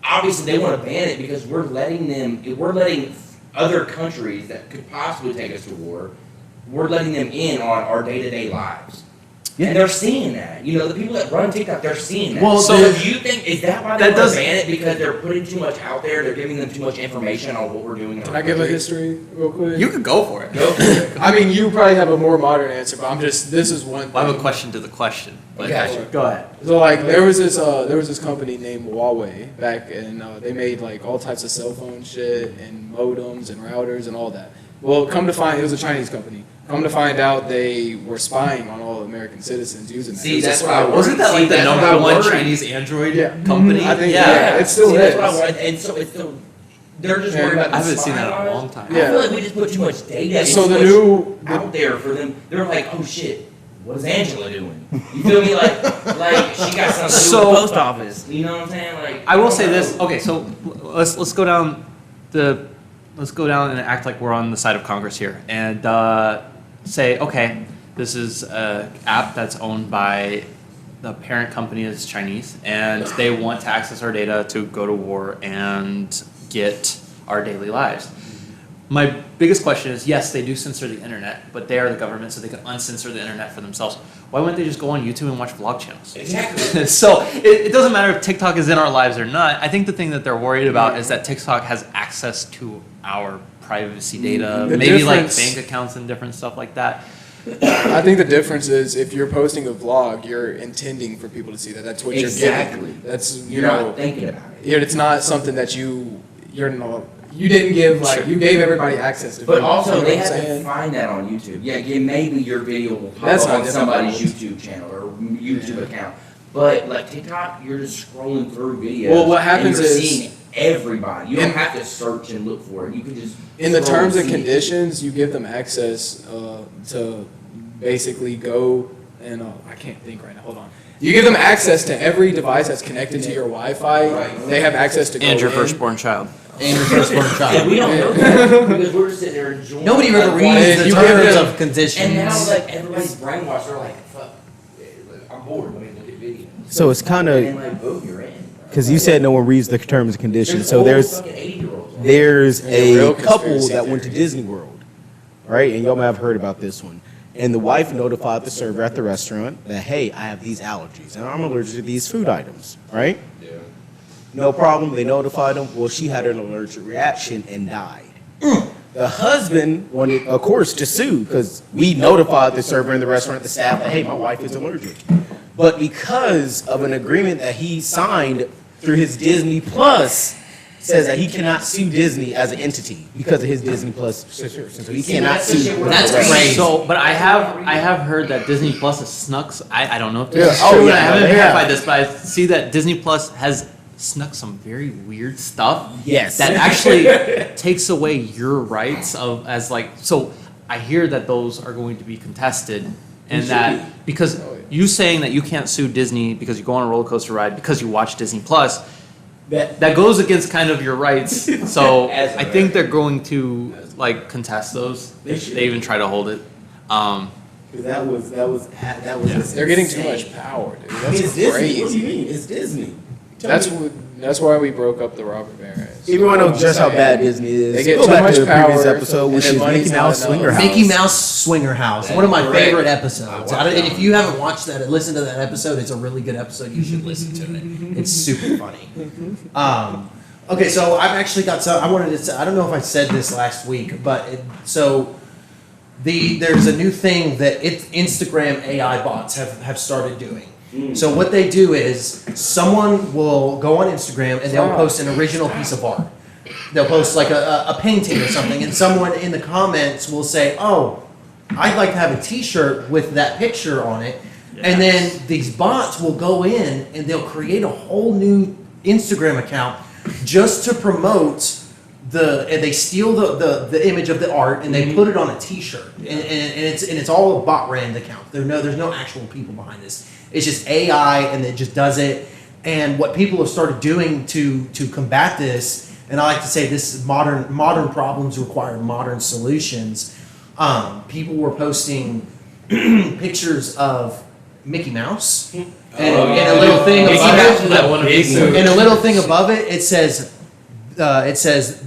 obviously they want to ban it because we're letting other countries that could possibly take us to war, we're letting them in on our day-to-day lives. Yeah. And they're seeing that. You know, the people that run TikTok, they're seeing that. Well, so the- do you think, is that why they want to ban it? Because they're putting too much out there? They're giving them too much information on what we're doing in Can our I give a country? history real quick? You could go for it. Go for it. I mean, you probably have a more modern answer, but this is one Well, I have a thing. question to the question. But Gotcha. go ahead. So like there was this company named Huawei back, and they made like all types of cell phone shit and modems and routers and all that. Well, come to find, it was a Chinese company. Come to find out, they were spying on all American citizens using that. See, It was a that's spy what I web. Wasn't that like the that's what number I one worry. Chinese Android Yeah. company? I think- yeah. it still See, that's what I is. want. And so it's still, they're just Yeah, worried about I haven't the seen that in spying a on long us. time. I Yeah. feel like we just put too much data and So too the much new- out there for them. They're like, oh shit, what is Angela doing? You feel me? Like she got something to do So- with the post office. You know what I'm saying? Like I will don't say know. this. Okay, so let's go down and act like we're on the side of Congress here, and say, okay, this is an app that's owned by the parent company is Chinese, and they want to access our data to go to war and get our daily lives. My biggest question is, yes, they do censor the internet, but they are the government, so they can uncensor the internet for themselves. Why wouldn't they just go on YouTube and watch vlog channels? Exactly. So it doesn't matter if TikTok is in our lives or not. I think the thing that they're worried about is that TikTok has access to our privacy data, The maybe like difference- bank accounts and different stuff like that. I think the difference is if you're posting a vlog, you're intending for people to see that. That's what Exactly. you're getting. That's You're not thinking about it. It's not something that you didn't give you gave everybody access to. But video, also, you know they what I'm have to saying? find that on YouTube. Yeah, maybe your video will pop That's up not on somebody's difficult. YouTube channel or YouTube account. But like TikTok, you're just scrolling through videos. Well, what happens and you're is- seeing everybody. You don't In- have to search and look for it. You can just In the scroll terms and see it. conditions, you give them access to basically go and I can't think right now. Hold on. You give them access to every device that's connected to your Wi-Fi. Right. They have access to go And your in. firstborn child. And your firstborn And child. we don't know that because we're just sitting there enjoying. Nobody like, ever watching reads the you it. give terms them- of conditions. And now like everybody's brainwashed. They're like, fuck, I'm bored. Let me look at videos. So it's kind And of, like, boom, you're in. because you said no one reads the terms and conditions. So old there's fucking 80-year-olds. there's a real a couple conspiracy that went to theories. Disney World, right? And y'all may have heard about this one. And the wife notified the server at the restaurant that, hey, I have these allergies and I'm allergic to these food items, right? Yeah. No problem. They notified him. Well, she had an allergic reaction and died. The husband wanted, of course, to sue because we notified the server in the restaurant, the staff, that, hey, my wife is allergic. But because of an agreement that he signed through his Disney Plus, says that he cannot sue Disney as an entity because of his Disney Plus subscription. So he cannot that's the sue. shit we're That's talking about. crazy. So, but I have heard that Disney Plus has snuck. I don't know if this Yeah. is Oh, true. and yeah, I haven't they verified have. this, but I see that Disney Plus has snuck some very weird stuff. Yes. That actually takes away your rights of as like. So I hear that those are going to be contested, and that because you saying that you can't sue Disney because you go on a roller coaster ride because you watch Disney Plus. That goes against kind of your rights. So As I think they're going to like contest those. They should. They even try to hold it. That was just They're getting too insane. much power, dude. That's It's Disney. What do crazy. you mean? It's Disney. Tell That's me- what That's why we broke up the robber barons. If you want to know just how bad Disney is, They get go too back much to the previous power, episode, and which then is money's Mickey not Mouse enough. Swinger House. Mickey Mouse Swinger House, one of my Correct. favorite I episodes. watched And that if one. you haven't watched that, listen to that episode. It's a really good episode. You should listen to it. It's super funny. Okay, so I've actually got some. I wanted to say, I don't know if I said this last week, but there's a new thing that Instagram AI bots have started doing. So what they do is someone will go on Instagram and they'll post an original piece of art. They'll post like a painting or something, and someone in the comments will say, "Oh, I'd like to have a T-shirt with that picture on it." And then these bots will go in and they'll create a whole new Instagram account just to promote and they steal the image of the art and they put it on a T-shirt, and it's all a bot ran account. There's no actual people behind this. It's just AI, and it just does it. And what people have started doing to combat this, and I like to say this is modern problems require modern solutions. People were posting pictures of Mickey Mouse, and a little thing above it. And a little thing above it, it says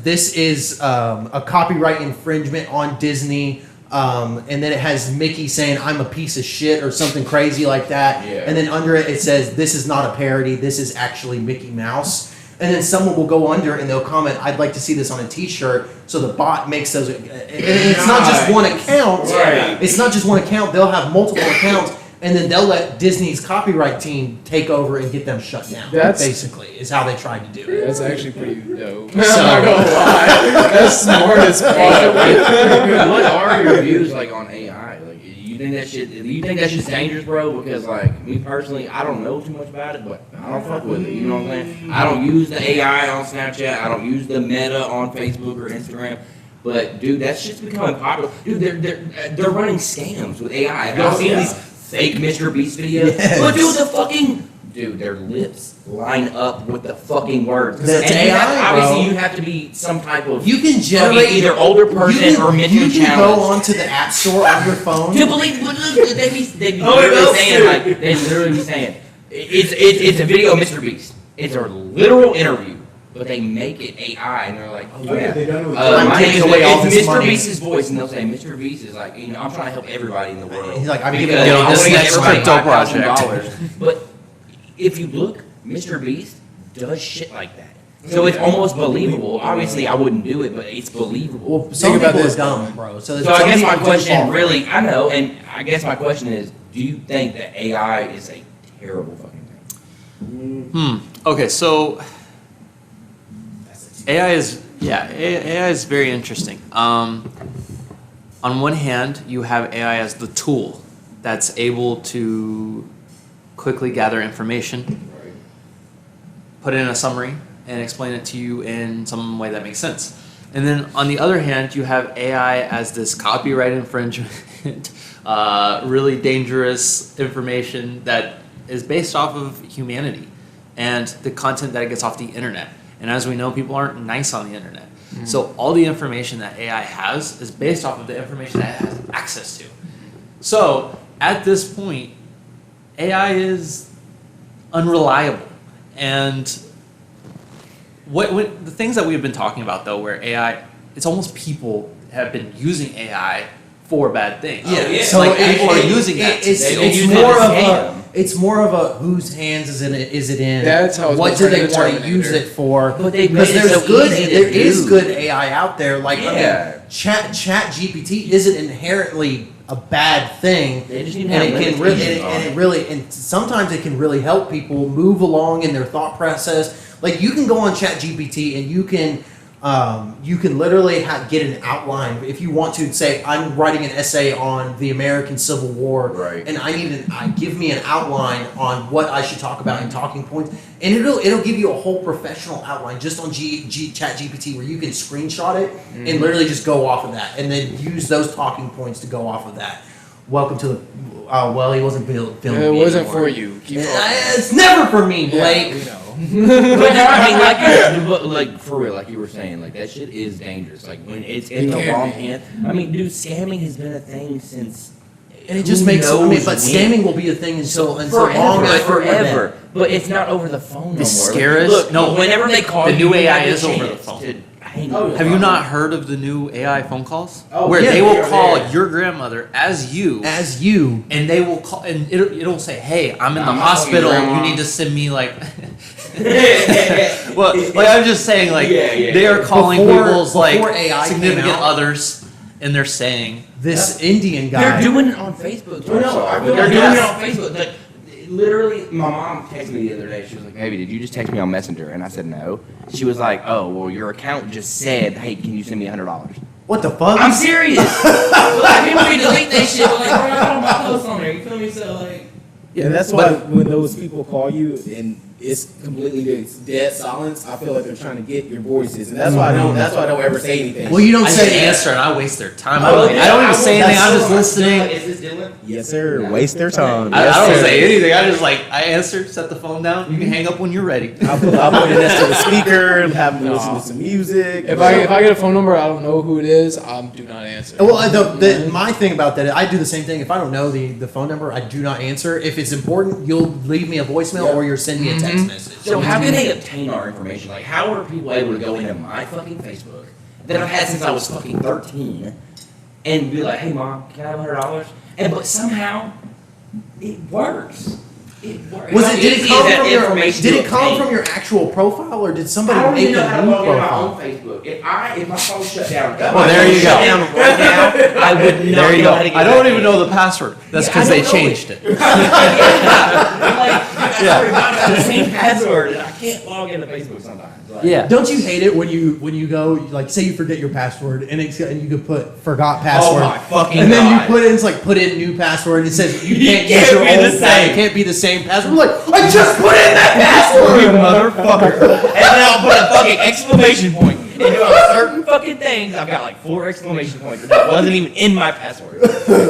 this is a copyright infringement on Disney. And then it has Mickey saying, "I'm a piece of shit," or something crazy like that. Yeah. And then under it, it says, "This is not a parody. This is actually Mickey Mouse." And then someone will go under and they'll comment, "I'd like to see this on a T-shirt." So the bot makes those. And it's not just one account. Right. It's not just one account. They'll have multiple accounts. And then they'll let Disney's copyright team take over and get them shut down. Basically is how they tried to do it. That's actually pretty dope. I'm not gonna lie. That's smart as fuck. What are your views like on AI? Like, you think that shit? You think that shit's dangerous, bro? Because like me personally, I don't know too much about it, but I don't fuck with it. You know what I'm saying? I don't use the AI on Snapchat. I don't use the Meta on Facebook or Instagram. But dude, that shit's becoming popular. Dude, they're running scams with AI. Have y'all seen these fake Mr. Beast videos? Yes. But dude, their lips line up with the fucking words. That's And AI, obviously, bro. you have to be some type of You can generate fucking either older person or mentally You can go challenged. onto the App Store on your phone. To believe, they be literally saying like they literally be saying it's a video of Mr. Beast. It's a literal interview, but they make it AI, and they're like, oh yeah, they done it with I'm my taking name away all is this Mr. money. Beast's voice, and they'll say Mr. Beast is like, you know, I'm trying to help everybody in the world. He's like, I'm Because giving I away wanna this get next everybody crypto $5,000. project. But if you look, Mr. Beast does shit like that. So it's almost believable. Obviously, I wouldn't do it, but it's believable. Well, some Think about people this, are dumb, bro. So So I guess my question really, I know, and I guess my question is, do you think that AI is a terrible fucking thing? Okay, so AI is very interesting. On one hand, you have AI as the tool that's able to quickly gather information, put it in a summary, and explain it to you in some way that makes sense. And then on the other hand, you have AI as this copyright infringement, really dangerous information that is based off of humanity and the content that it gets off the internet. And as we know, people aren't nice on the internet. So all the information that AI has is based off of the information that it has access to. So at this point, AI is unreliable. And what the things that we've been talking about, though, where AI, it's almost people have been using AI for bad things. Yeah. So like people are using that. It's more of a whose hands is it in? That's how it's What been do they turned want into to use Terminator. it for? But they Because made it there's so good, easy to there is do. good AI out there. Like Yeah. Chat GPT isn't inherently a bad thing, They just need to and have it can really, limitations on and it. it really, and sometimes it can really help people move along in their thought process. Like you can go on Chat GPT and you can literally get an outline if you want to. Say I'm writing an essay on the American Civil War, Right. and I give me an outline on what I should talk about in talking points, and it'll give you a whole professional outline just on Chat GPT where you can screenshot it and literally just go off of that, and then use those talking points to go off of that. Welcome to the. Well, he wasn't filming. It me wasn't anymore. for you. Keep talking. It's never for me, Blake. Yeah, we know. But I mean, like for real, like you were saying, like that shit is dangerous. Like when it's in It the can wrong be. hand. I mean, dude, scamming has been a thing since And it just makes, but scamming will be a thing until long after forever. But it's not over the phone no more. The scariest. Look, No, whenever they call the you, new you AI have is a over the chance phone. to hang up the Have you phone. not heard of the new AI phone calls? Oh, Where yeah, they will yeah, call yeah. your grandmother as you, you. and they will call, and it'll say, "Hey, I'm in the I'm not hospital. fucking You grandma." need to send me like." Well, like I'm just saying, like they are calling people's before like AI came significant out. others, and they're saying, This Indian guy. They're doing it on Facebook. I know, I feel They're like doing it that's- on Facebook. Like, literally, my mom texted me the other day. She was like, "Baby, did you just text me on Messenger?" And I said, "No." She was like, "Oh, well, your account just said, hey, can you send me $100?" What the fuck? I'm serious. Like, people need to delete that shit. But like, we're not putting my posts on there. You feel me? So like, And that's why when those people call you and it's completely dead silence, I feel like they're trying to get your voices, and that's why I don't ever say anything. Well, you don't I say just answer and I waste their time. Oh, I don't even say anything. I'm just Is listening. this Dylan? Yes, sir. Waste their time. I Yes, don't sir. say anything. I just like I answer, set the phone down. You can hang up when you're ready. I'll put it next to the speaker, have them listen to some music. If I get a phone number, I don't know who it is. Do not answer. Well, my thing about that, I do the same thing. If I don't know the phone number, I do not answer. If it's important, you'll leave me a voicemail or you'll send me a text message. So how can they obtain our information? Like, how are people able to go into my fucking Facebook that I've had since I was fucking 13 and be like, "Hey, mom, can I have $100?" But somehow it works. It works. Was How it? Did easy it is come that from your? information Did to it come obtain? from your actual profile, or did I somebody don't make even know how a to new log into my profile? own Facebook. If my phone shut down, Well, there you go. shut down right now, I would not There you know go. how to get I don't back even in. know the password. That's Yeah, because I they don't know changed it. I'm like, I swear to God, I have the same password, and I can't log into Facebook sometimes. Like, Yeah. Don't you hate it when you go, like, say you forget your password and you could put forgot Oh password, my fucking and then God. you put in, it's like put in new password and it says you can't use can't your be the old same. password. It can't be the same password. We're like, I just put in that password, you motherfucker. And then I'll put a fucking exclamation point. And do certain fucking things. I've got like 4 exclamation points that wasn't even in my password. I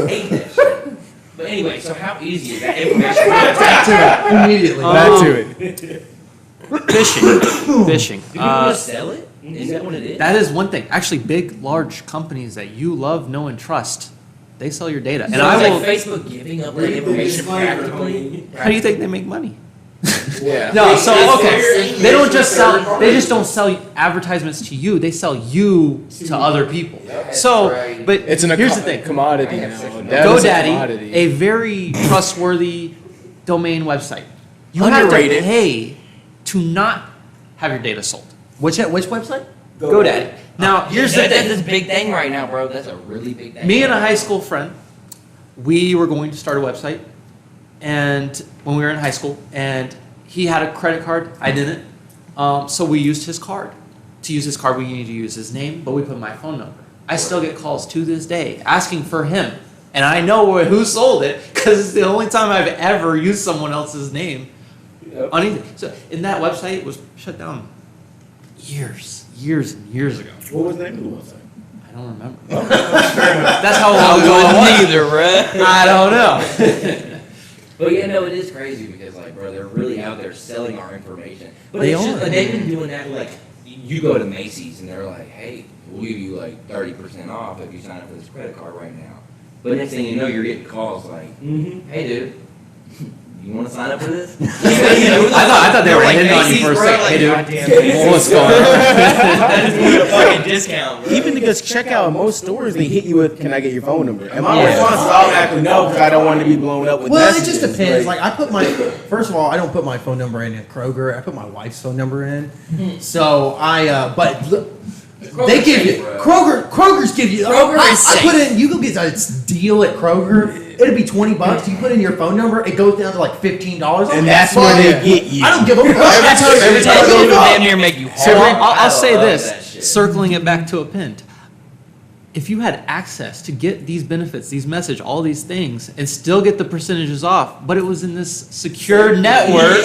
hate that shit. But anyway, so how easy is that information? Back to it immediately. Back to it. Fishing. Do people just sell it? Is that what it is? That is one thing. Actually, big, large companies that you love, know, and trust, they sell your data. And So I it's will. like Facebook giving up that information practically. How do you think they make money? Yeah. No, so It's okay, very- they don't just sell. They just don't sell advertisements to you. They sell you to other people. So, right. but It's here's the thing. commodity I have now. sexual- That is a GoDaddy, commodity. a very trustworthy domain website. You have Underrated. to pay to not have your data sold. Which website? GoDaddy. Now, here's the That's thing. this big thing right now, bro. That's a really big thing. Me and a high school friend, we were going to start a website, and when we were in high school, and he had a credit card, I didn't, so we used his card. To use his card, we needed to use his name, but we put my phone number. I still get calls to this day asking for him, and I know who sold it because it's the only time I've ever used someone else's name on anything. So, and that website was shut down years and years ago. What was the name of the website? I don't remember. That's how long ago it was. Neither, bro. I don't know. But yeah, no, it is crazy because, like, bro, they're really out there selling our information. But They it's just, are. like, they've been doing that. Like, you go to Macy's and they're like, "Hey, we'll give you like 30% off if you sign up for this credit card right now." But next thing you know, you're getting calls like, "Hey, dude, you want to sign up for this?" I thought they were hitting on you for a second. Hey, dude, what's going on? I just want a fucking discount, bro. Even because checkout in most stores, they hit you with, "Can I get your phone number?" And my Yeah. response is automatically no, because I don't want to be blown up with Well, it messages. just depends. Like I put my first of all, I don't put my phone number in at Kroger. I put my wife's phone number in. So but look, they give you Kroger's give you. Kroger I, is I safe. put in. You go get a deal at Kroger. It'd be $20. You put in your phone number, it goes down to like $15. And that's where they get you. I don't give a fuck. Every time I They go will to damn near make you So horrible. I'll say love that this, shit. circling it back to a pin. If you had access to get these benefits, these message, all these things, and still get the percentages off, but it was in this secure network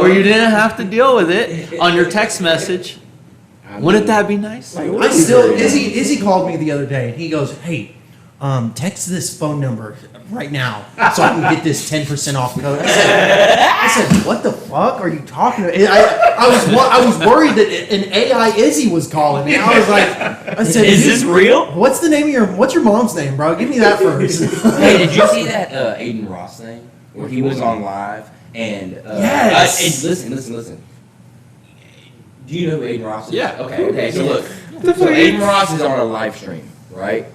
where you didn't have to deal with it on your text message, wouldn't that be nice? I still Izzy called me the other day and he goes, "Hey, text this phone number right now so I can get this 10% off code. I said, what the fuck are you talking about? I was worried that an AI Izzy was calling me. I was like, I said, Is this real? What's your mom's name, bro? Give me that first. Hey, did you see that Aiden Ross thing where he was on live and Yes. And listen. Do you know who Aiden Ross is? Yeah. Okay. So look, so Aiden Ross is on a live stream, right?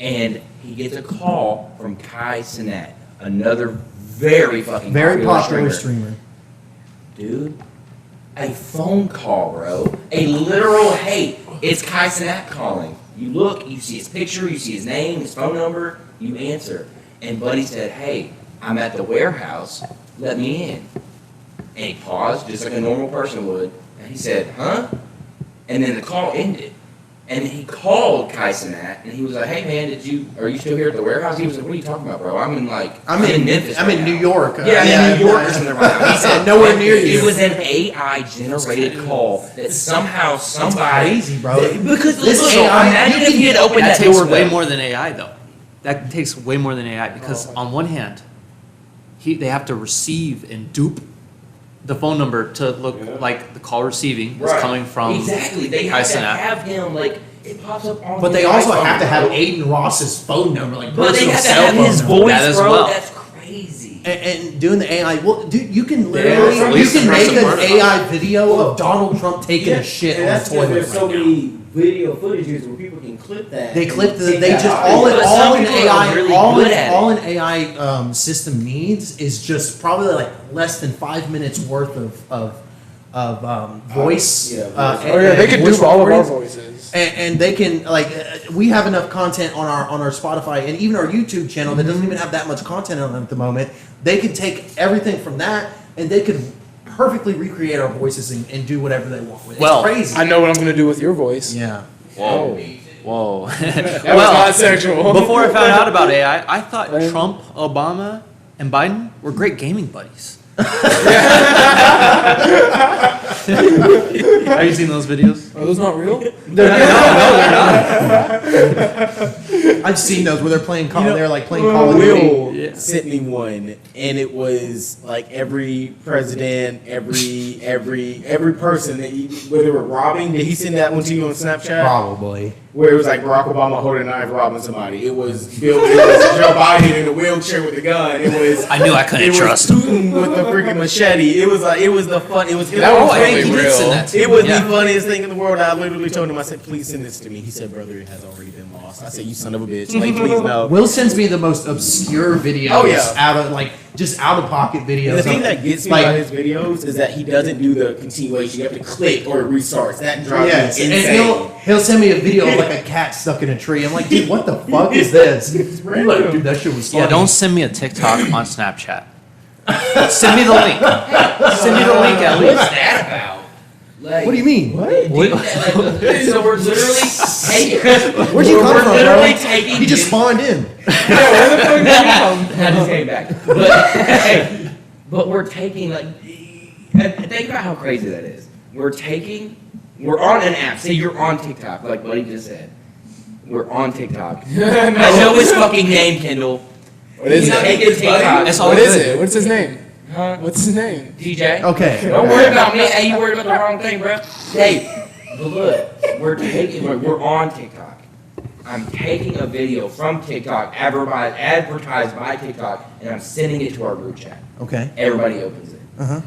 And he gets a call from Kai Cenat, another very popular streamer. Dude, a phone call, bro. A literal, hey, it's Kai Cenat calling. You look, you see his picture, you see his name, his phone number, you answer. And Buddy said, hey, I'm at the warehouse, let me in. And he paused, just like a normal person would. And he said, huh? And then the call ended. And he called Kai Cenat, and he was like, hey man, are you still here at the warehouse? He was like, what are you talking about, bro? I'm in Memphis. I'm in New York. Yeah, I'm in New York or something right now. He said, nowhere near you. It was an AI generated call that somehow somebody. Crazy, bro. Because This listen, AI imagine if he had opened That that takes door. way more than AI though. That takes way more than AI because on one hand, they have to receive and dupe the phone number to look like the call receiving is coming from Exactly. They Kai have to Cenat. have him like it pops up on. But his they also iPhone, have to have bro. Aiden Ross's phone number, like But they personal have to cell have phone his number. voice, That as bro. well. That's crazy. And doing the AI, well, dude, you can Yeah, literally, at you least can the make person an part of it. AI video of Donald Trump taking a shit and on a that's why toilet there's so right now. many video footages where people can clip that. They and clip take they that just out. all But some an people are AI really all good at an AI system needs is just probably like less than 5 minutes worth of voice. Yeah, They could voice do all of our recordings. voices. And they can we have enough content on our Spotify and even our YouTube channel that doesn't even have that much content on it at the moment. They could take everything from that and they could perfectly recreate our voices and do whatever they want with it. Well, It's crazy. I know what I'm gonna do with your voice. Yeah. Whoa. Whoa. That was not sexual. Before I found out about AI, I thought Trump, Obama, and Biden were great gaming buddies. Have you seen those videos? Are those not real? I've seen those where they're playing Call of Duty. Will Yeah. sent me one, and it was like every president, every person that where they were robbing. Did he send that one to you on Snapchat? Probably. Where it was like Barack Obama holding a knife robbing somebody. It was Joe Biden in a wheelchair with a gun. It was. I knew I couldn't trust him. Putin with the freaking machete. It was like it was the fun. It was. That was I think really he did real. send that to It me. was Yeah. the funniest thing in the world. I literally told him, I said, please send this to me. He said, brother, it has already been lost. I said, you son of a bitch. Like, please no. Will sends me the most obscure videos Oh, yeah. out of just out of pocket videos. And the thing that gets me Like- about his videos is that he doesn't do the continuation. You have to click or it restarts. That drives Yes, me and insane. he'll send me a video of like a cat stuck in a tree. I'm like, dude, what the fuck is this? I'm like, dude, that shit was funny. Yeah, don't send me a TikTok on Snapchat. Send me the link. Send me the link at What's least. that about? Like, What do you mean? Dude, so we're literally taking. Where'd you come we're from, literally bro? taking. He just spawned in. I just came back. But we're taking think about how crazy that is. We're on an app. Say you're on TikTok, like Buddy just said. We're on TikTok. I know his fucking name, Kendall. What is He's it? taking TikTok. It's all What is good. it? What's his name? Huh? What's his name? TJ. Okay. Don't worry about me. Hey, you worried about the wrong thing, bro. Hey, but look, we're on TikTok. I'm taking a video from TikTok, advertised by TikTok, and I'm sending it to our group chat. Okay. Everybody opens it. Uh-huh.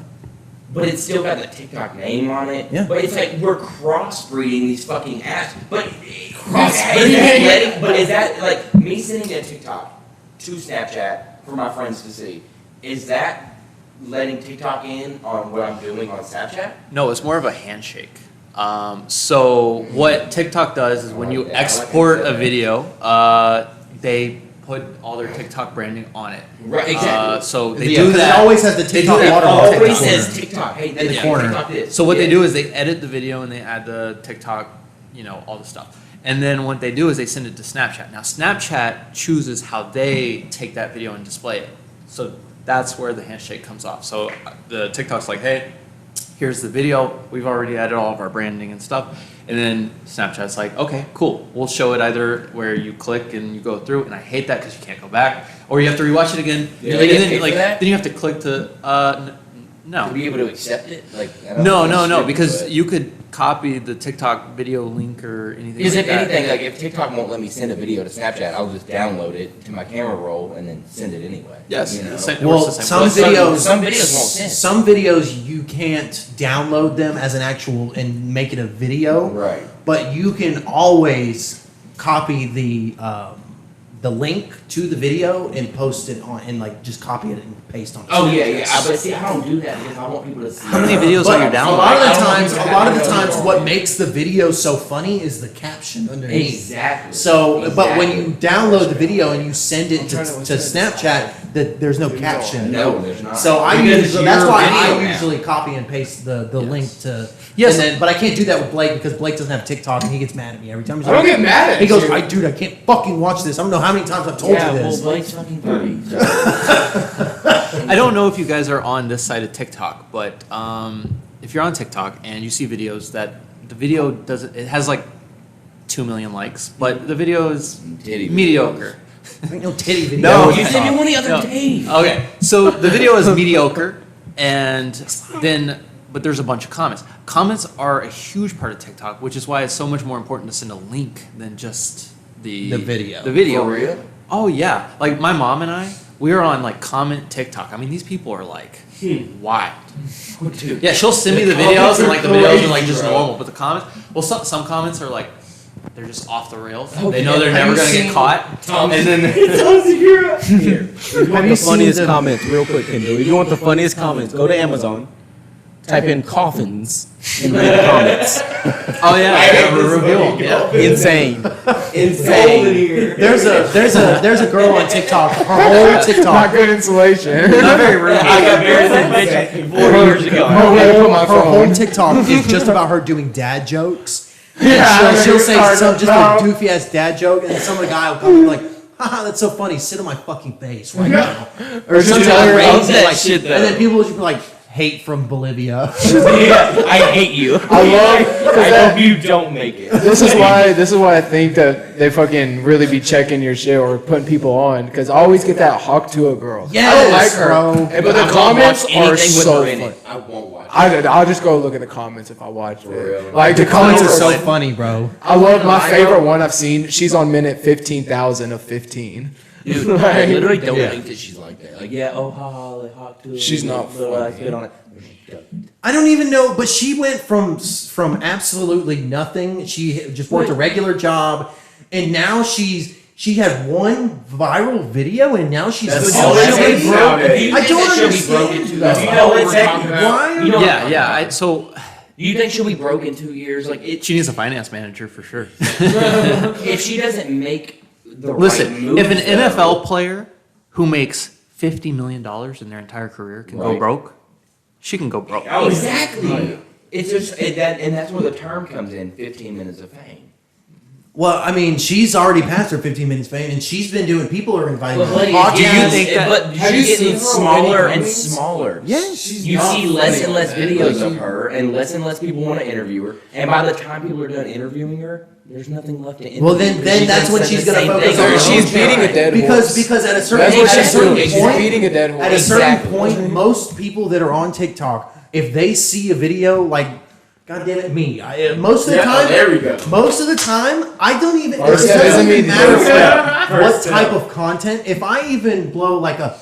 But it's still got the TikTok name on it. Yeah. But it's like we're crossbreeding these fucking apps. But crossbreeding. But is that like me sending a TikTok to Snapchat for my friends to see? Is that letting TikTok in on what I'm doing on Snapchat? No, it's more of a handshake. So what TikTok does is when you Okay, I like export that. a video, they put all their TikTok branding on it. Right. Exactly. So they Yeah, do 'cause that. It always has the They do TikTok that. watermark in the Always corner. says TikTok. Hey, In the corner. TikTok this. So what they Yeah. do is they edit the video and they add the TikTok, all the stuff. And then what they do is they send it to Snapchat. Now Snapchat chooses how they take that video and display it. So that's where the handshake comes off. So the TikTok's like, hey, here's the video. We've already added all of our branding and stuff. And then Snapchat's like, okay, cool. We'll show it either where you click and you go through, and I hate that because you can't go back, or you have to rewatch it again. Yeah, And they get then, paid for like, that? then you have to click to no. To be able to accept it? Like, I don't No, know, no, no, stupid, because but- you could copy the TikTok video link or anything Because like if that. anything, like if TikTok won't let me send a video to Snapchat, I'll just download it to my camera roll and then send it anyway. Yes, You know? the same- it Well, works the same some way. videos, some videos won't send. some videos you can't download them as an actual and make it a video. Right. But you can always copy the link to the video and post it on, and like just copy it and paste on. Oh yeah, Snapchat. yeah. But see, I don't do that because I want people to see. How many videos But are you a downloading? lot of the I don't times, think a lot of the I times, know. what makes the video so funny is the caption underneath. Exactly. So, but when Exactly. you download the video and you send it to Snapchat, that there's no caption. No, there's not. So I Because usually, that's your why video I now. usually copy and paste the link to. Yes. And then, but I can't do that with Blake because Blake doesn't have TikTok and he gets mad at me every time. He's I don't get mad at He goes, you. dude, I can't fucking watch this. I don't know how many times I've told Yeah, you well, this. Blake's fucking 30. So. I don't know if you guys are on this side of TikTok, but if you're on TikTok and you see videos that the video doesn't, it has like 2 million likes, but the video is Titty mediocre. Ain't no titty video. No, you sent me one the other No. day. Okay, so the video is mediocre, and then, but there's a bunch of comments. Comments are a huge part of TikTok, which is why it's so much more important to send a link than just the video. The video. For real? Oh yeah, like my mom and I, we are on like comment TikTok. I mean, these people are like wild. Dude. Yeah, she'll send me the videos and like the videos are like just normal, but the comments, well, some comments are like they're just off the rails. They know they're Have never you gonna get seen caught, Tom's- and then Here. If you want Have the you seen funniest the- comments, real quick, Kendall. If you want the funniest comments, go to Amazon, type in coffins, and read the comments. oh yeah, reveal. Yeah. Insane. Insane. There's a girl on TikTok. Her whole Not TikTok. good insulation. Not very roomy. I got married that bitch 4 years ago. my Her whole phone. TikTok is just about her doing dad jokes. Yeah, She'll say I some just know. a goofy ass dad joke, and then some of the guy will come and be like, haha, that's so funny. Sit on my fucking face right now. Or just something tell her like about that. that shit, though. And then people will just be like, hate from Bolivia. Yeah, I hate you. I love I hope you don't make it. this is why I think that they fucking really be checking your shit or putting people on, because I always get that hawk to a girl. I don't like Yes, her, bro. Hey, but the I won't comments watch are anything with so her in funny. it. I won't watch. I'll just go look at the comments if I watch For it. real. Like the Comments comments are are so funny, bro. I love my favorite one I've seen. She's on minute 15,000 of 15. Dude, I literally don't Yeah. think that she's like that. Like, yeah, oh, ha, like, hot to She's not little funny. ass bit on it. I don't even know, but she went from absolutely nothing. She just worked a regular job, and now she had one viral video, and now she's That's all all it she'll takes be broke. nowadays. I don't She'll be broke in understand. 2 That's years. all You know we're what's that? talking about. Why? You know Yeah, yeah. So Do you think she'll be broke in 2 years? Like, she needs a finance manager for sure. if she doesn't make the Listen, right moves, if an though- NFL player who makes $50 million in their entire career can go Right. broke, she can go broke. Exactly. It's just and that's where the term comes in. 15 minutes of fame. Well, I mean, she's already passed her 15 minutes fame, and she's been doing. People are inviting her. But to do you podcasts. think that? But Have she's you getting seen her smaller already and coming? smaller. Yes. You not see less funny and less like that. videos Like, of her, and less people want to interview her. And by the time people are done interviewing her, there's nothing left to interview. Well, then She's that's when done she's said the gonna same focus thing on her over own She's beating a dead because horse. at a certain That's what at a she's certain doing. She's point, beating a dead horse. at a certain Exactly. point, most people that are on TikTok, if they see a video like, God damn it, me. Most of the time, there we go. most of the time, I don't even. It First step doesn't isn't even me. matter First step. what type of content. If I even blow like a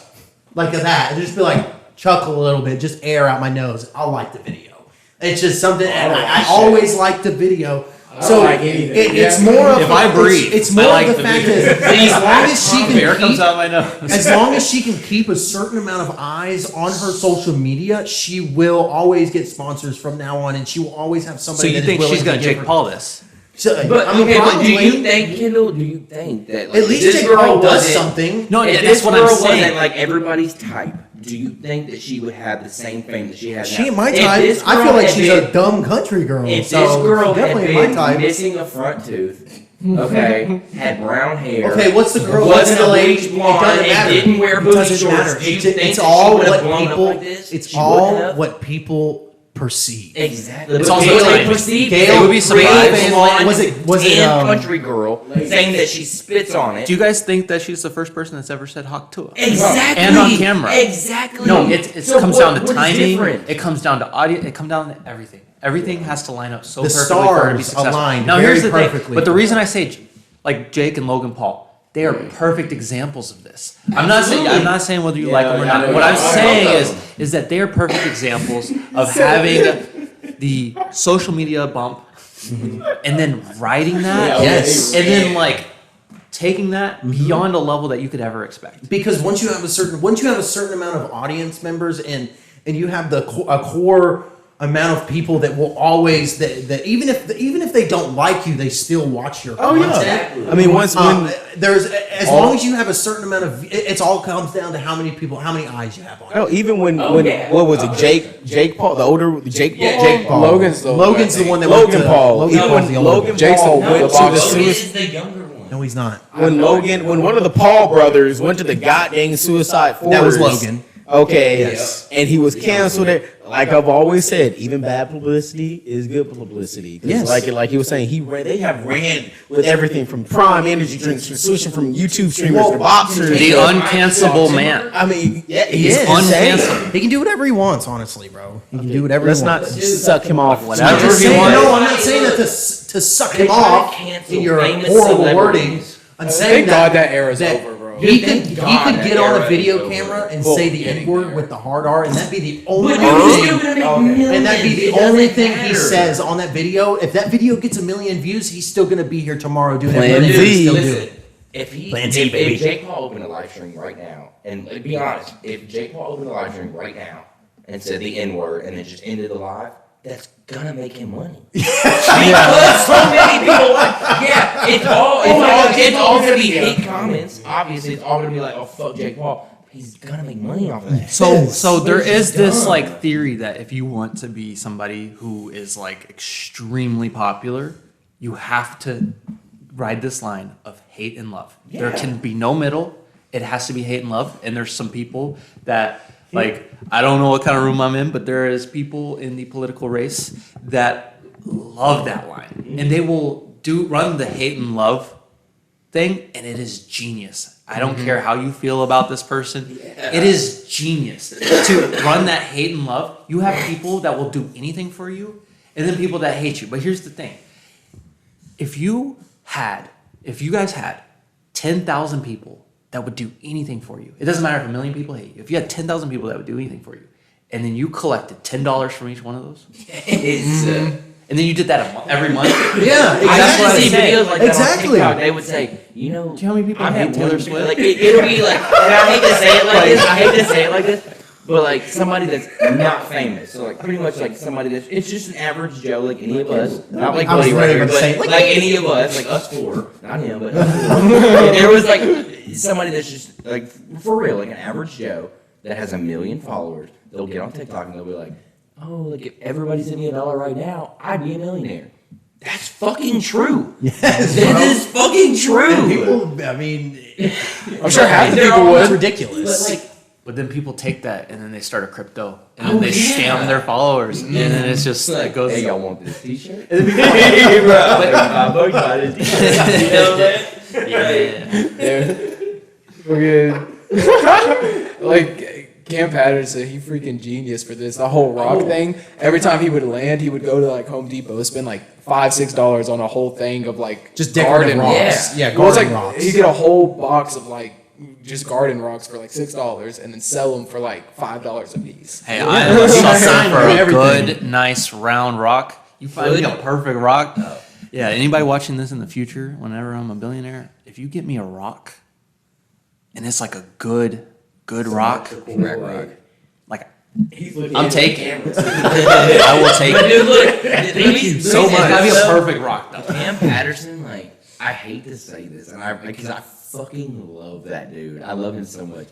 that, and just be like chuckle a little bit, just air out my nose, I'll like the video. It's just something, and I always like the video. So like anything. it's more of If I breathe, it's I more like of the the fact video. is as long as she Air can comes keep out my nose. as long as she can keep a certain amount of eyes on her social media, she will always get sponsors from now on, and she will always have So somebody. you that is think willing she's to gonna give Jake her- Paul this? So, But I mean, okay, but do you probably- think, Kendall? Do you think that like, at least this Jake girl Paul does wasn't- something? No, if that's this what girl I'm saying. wasn't like everybody's type, do you think that she would have the same fame that she has She now? ain't my If type. this I feel girl like had she's been- a dumb country girl. If so this girl had definitely my been type. missing a front tooth, okay, had brown hair, Okay, what's the girl? What's wasn't the a lady? bleach blonde, doesn't and matter. didn't wear It booty doesn't shorts, matter. do you It's, think it's that she all would have what blown up people. like this? It's She wouldn't all have? what people perceived. Exactly. It's But also Gail timing. perceived Gail it would be surprised. and was it country girl saying that she spits on it. Do you guys think that she's the first person that's ever said "hawk to" Exactly. and on camera? Exactly. No, it So comes what- down to what is timing. different? It comes down to audio. It comes down to everything. Everything has to line up so The perfectly for her to be stars successful. aligned Now very here's the thing. perfectly. But the reason I say like Jake and Logan Paul, they are perfect examples of this. I'm not saying whether you like them or yeah, not. yeah, What I'm yeah. saying is that they are perfect examples of having the social media bump and then riding that. Yes. And then like taking that beyond a level that you could ever expect. Because once you have a certain amount of audience members and you have a core amount of people that will always that even if they don't like you, they still watch your content. I mean, once when there's as long as you have a certain amount of it's all comes down to how many eyes you have on. oh, even when what was it, Jake Paul, the older Jake Paul, Logan's the one that Logan went to, Paul, Logan even Paul's when the older Logan one. Jake's Paul the went to the boxer. suicide. is the younger one. No, he's not. When one of the Paul brothers went to the goddamn suicide forest. That was Logan. Okay. Yes. And he was canceled. Like I've always said, even bad publicity is good publicity. 'Cause Yes. Like he was saying, they have ran with everything from prime energy drinks, from switching from YouTube streamers to boxers. The uncancelable man. I mean, yeah, He he's is. insane. He can do whatever he wants, honestly, bro. He can do whatever Let's he not wants. suck him off. Whatever I'm just he saying, wants. no, I'm not saying that to suck him They try to off cancel in your famous horrible wording. celebrities. I'm saying Thank God that era's over, bro. He could Thank God that get on era a video is over. camera and Well, say the N word with the hard R, and that'd be the only But dude, he's still thing. gonna make millions. And that'd be the It doesn't only thing he matter. says on that video. If that video gets 1 million views, he's still gonna be here tomorrow doing Plan everything. Z. He's still do Listen, it. if Plan Z, baby. Jake Paul opened a live stream right now, and be honest, if Jake Paul opened a live stream right now and said the N word and then just ended the live, that's gonna make him money. Because so many people, it's all gonna be hate comments. Obviously, it's all gonna be like, oh fuck Jake Paul. He's gonna make money off of that. So there is this dumb. like theory that if you want to be somebody who is like extremely popular, you have to ride this line of hate and love. There can be no middle. It has to be hate and love. And there's some people that like, I don't know what kind of room I'm in, but there is people in the political race that love that line. And they will run the hate and love thing, and it is genius. I don't care how you feel about this person. It is genius to run that hate and love. You have people that will do anything for you, and then people that hate you. But here's the thing. If you guys had 10,000 people that would do anything for you, it doesn't matter if 1 million people hate you. If you had 10,000 people that would do anything for you, and then you collected $10 from each one of those, and then you did that every month. Yeah, I exactly. used to see videos like that Exactly. on TikTok. They would say, you know, Do you know how many people I hate met Taylor one- Swift? Like, it'll be like, and I hate to say it like this. But like somebody that's not famous, so like pretty much like somebody that's it's just an average Joe, like any of us, not like I was Buddy ready Record, to but say, like, like any of us, like us four, not him, but us four. And there was like somebody that's just like for real, like an average Joe that has 1 million followers. They'll get on TikTok and they'll be like, "Oh, like if everybody sent me $1 right now, I'd be a millionaire." That's fucking true. Yes, That is fucking true. people. I mean, I'm sure half the They're people all- it's would. ridiculous. But like. But then people take that and then they start a crypto and then they scam their followers and then it's just it goes. Hey, y'all want this T-shirt? Hey, bro. Like Cam Patterson, he freaking genius for this. The whole rock thing. Every time he would land, he would go to like Home Depot, spend like $5-6 on a whole thing of like Just decorative garden rocks. rocks. Yeah, Well, it's garden like rocks. he'd get a whole box of like just garden rocks for like $6 and then sell them for like $5 a piece. Hey, I am a sucker Sign for for a everything. good, nice round rock. You find me a perfect rock. Yeah, anybody watching this in the future, whenever I'm a billionaire, if you get me a rock and it's like a good rock, like I'm taking it. I will take But it. dude, look, thank you So much. It's gotta be a perfect rock though. Cam Patterson, like, I hate to say this, and because I fucking love that dude. I love him so much.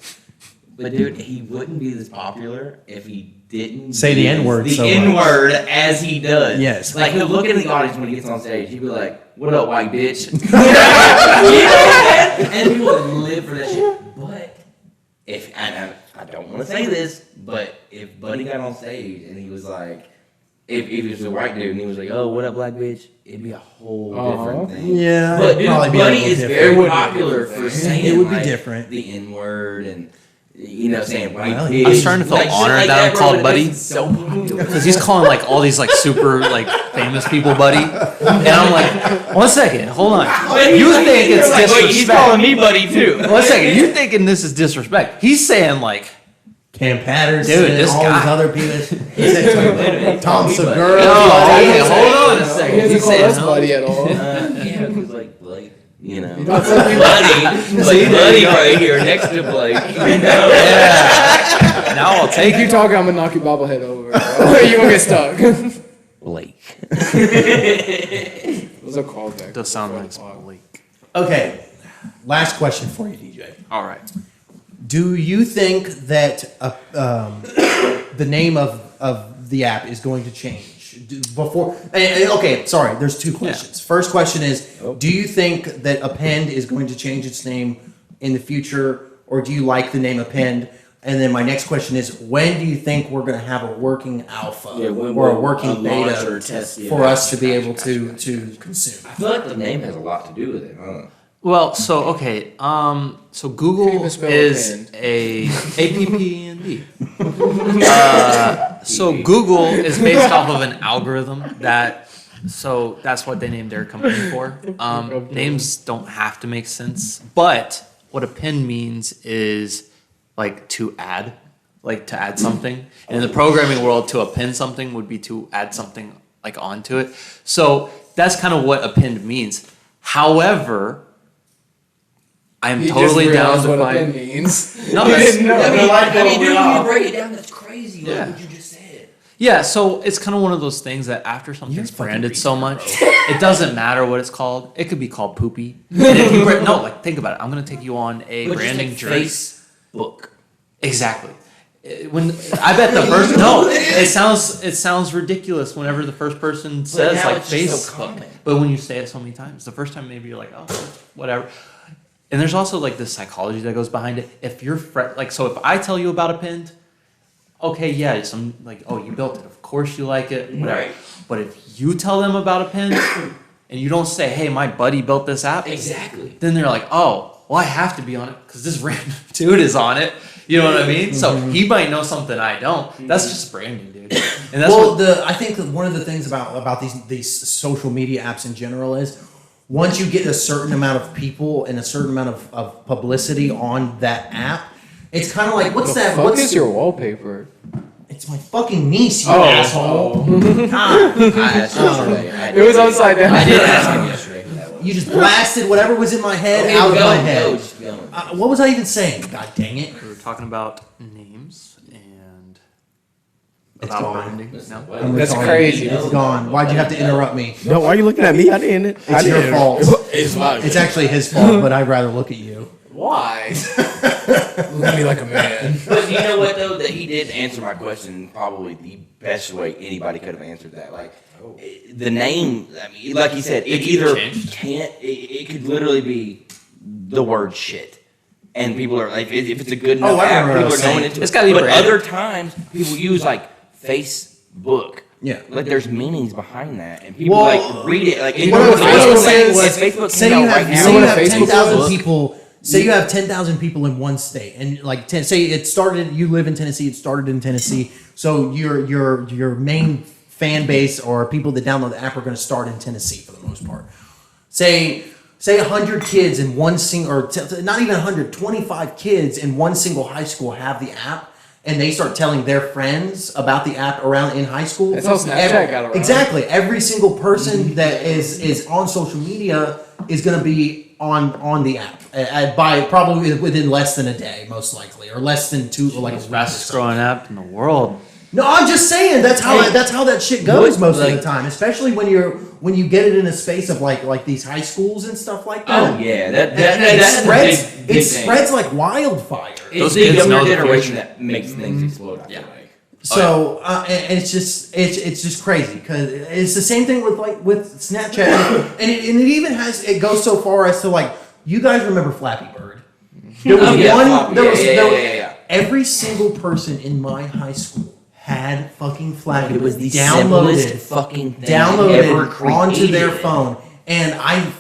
But dude, he wouldn't be this popular if he didn't Say the use N-word The so much. N-word as he does. Yes. Like he'll look in the audience when he gets on stage. He'd be like, "What up, white bitch?" You know that? And people would live for that shit. But if I don't want to say this, but if Buddy got on stage and he was like, if he was a white dude and he was like, "Oh, what up, black bitch?" It'd be a whole different thing. Yeah, But it'd dude, probably be a Buddy little is different. very popular for saying It would be like, different. the N word and saying white Well, bitch. I'm starting to feel Like, shit honored like that I'm bro, called but Buddy. it's so popular. Because he's calling like all these like super like famous people buddy, and I'm like, one second, hold on. You think it's Like, wait, he's calling disrespect? me buddy too. One second, you thinking this is disrespect? He's saying like, Cam Patterson, Dude, this all guy. these other people. He said Tom Segura. no, okay, hold on a He second. doesn't He's call saying, us no. buddy at all. Yeah, because like Blake, Buddy, Buddy right here next to Blake. Yeah. Now I'll take If you you. talking, I'm gonna knock your bobblehead over. Bro. You gonna get stuck. Blake. Those are callbacks. Does sound nice, Blake. Okay, last question for you, DJ. All right. Do you think that the name of the app is going to change okay, sorry, there's two questions. First question is, do you think that Append is going to change its name in the future, or do you like the name Append? And then my next question is, when do you think we're going to have a working alpha or a working beta for us to be able to consume? I feel like the name has a lot to do with it, huh? Well, so okay, so Google is APPEND. So Google is based off of an algorithm so that's what they named their company for. Names don't have to make sense, but what append means is like to add something. And in the programming world, to append something would be to add something like onto it. So that's kind of what append means. However, I'm totally down to what find. append means. No, that's, Dude, when you break it down, that's crazy. Yeah. Like what you just said. yeah. So it's kind of one of those things that after something's branded so much, it doesn't matter what it's called. It could be called poopy. And if you think about it. I'm gonna take you on a branding journey. Facebook. Exactly. When I bet the first it sounds ridiculous whenever the first person says now like it's just so Facebook, common. but when you say it so many times, the first time maybe you're like, oh, whatever. And there's also like this psychology that goes behind it. If you're so if I tell you about Append, okay, yeah, some like, oh, you built it, of course you like it, whatever. Right. But if you tell them about Append and you don't say, hey, my buddy built this app, Exactly. then they're like, oh, well, I have to be on it because this random dude is on it. You know what I mean? So he might know something I don't. That's just branding, dude. And that's I think that one of the things about these social media apps in general is once you get a certain amount of people and a certain amount of publicity on that app, it's kind of like, what's that? What is your wallpaper? It's my fucking niece, you asshole. God. I asked yesterday. It was upside down. I did ask him yesterday for that one. You just blasted whatever was in my head Okay, out of go, my go, head. just go. What was I even saying? God dang it. we were talking about names and It's about gone. branding. No? I'm That's retarded. crazy. It's gone. Why'd you have to interrupt me? No, why are you looking at me? I didn't. It's your fault. It's my It's actually his fault, but I'd rather look at you. Why? Look at me like a man. But you know what though? That he did answer my question probably the best way anybody could have answered that. Like the name, I mean, like he said, it either can't. It could literally be the word shit, and people are like, if it's a good enough I app, remember people are saying. going into It's it. gotta be But branded. other times, people use like Facebook. Yeah. Like there's meanings behind that, and people Well, like read it. Like you know what Facebook is? Facebook Say came you out right have, now. say you what have a Facebook 10,000 is? people. Say you have 10,000 people in one state, and like say it started. You live in Tennessee. It started in Tennessee. So your main fan base or people that download the app are going to start in Tennessee for the most part. Say 100 kids in one single, or not even 100, 25 kids in one single high school have the app, and they start telling their friends about the app around in high school. That's how Snapchat got around. Exactly. Every single person that is on social media is going to be on the app by probably within less than a day, most likely, or less than two, or like a week or Fastest something. growing app in the world. No, I'm just saying that's how that shit goes What, most of the like- time, especially when you get it in a space of like these high schools and stuff like that. Oh yeah, And that's a big thing. spreads like wildfire. It's Those the kids younger know the generation future. that makes things explode. I feel like. So and it's just crazy because it's the same thing with Snapchat, and it even it goes so far as to like, you guys remember Flappy Bird? There was Oh, yeah, one. Flappy. There was Yeah. every single person in my high school had fucking Flappy It was Bird the simplest downloaded fucking thing ever downloaded created. onto their phone. And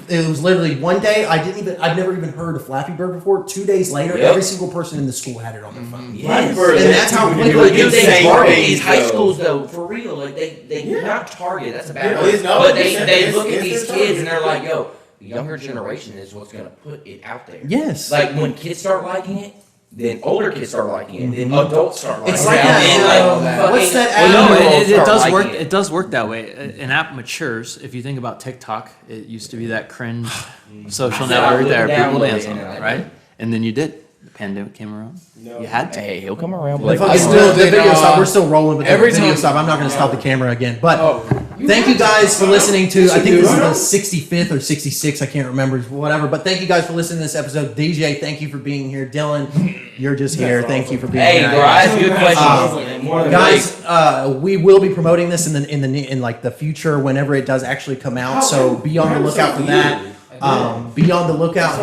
it was literally one day I've never even heard of Flappy Bird before. 2 days later, Yep. every single person in the school had it on their phone. Yes. Bird, And that's how quickly Like, it dude, was. they target these high though. schools though, for real. Like they not target. That's a bad Yeah, word. it's not. But they It's look at their these target. kids and they're like, yo, the younger generation is what's gonna put it out there. Yes. Like when kids start liking it, then older kids start liking it, then adults start liking It's it. like that, And that. what's that fucking Well, no, app? eight-year-olds it start does liking work. it. It does work that way. An app matures. If you think about TikTok, it used to be that cringe social I said I network there, wouldn't people download dance it, on and I it, right? And then you did. The pandemic came around. No. You had to. Hey, he'll come around. The Like, fucking still the did, video stop. We're still rolling, but every the video time- stop. I'm not going to stop the camera again. But Oh. thank you guys for listening to. Yes, I you think do. this is the 65th or 66th. I can't remember. Whatever. But thank you guys for listening to this episode. DJ, thank you for being here. Dylan, you're just here. Thank you for being hey, here. bro, I asked good questions. More than Guys, we will be promoting this in like the future whenever it does actually come out. So be on the lookout for that. Be on the lookout,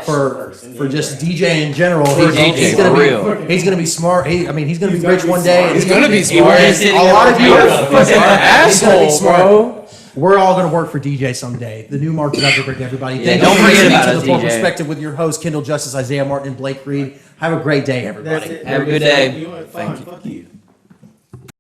for just DJ in general. He's for gonna be real. he's gonna be smart. He's gonna be rich one day. And He's gonna be smart. A lot of you are fucking He's gonna be asshole, smart. bro. We're all gonna work for DJ someday. The new Mark Zuckerberg, everybody. Thank don't you for forget listening about to us, the Full DJ. Perspective with your host Kendall Justice, Isaiah Martin, and Blake Reed. Have a great day, everybody. That's it. Have a good day. You know what? Fine. Fuck you.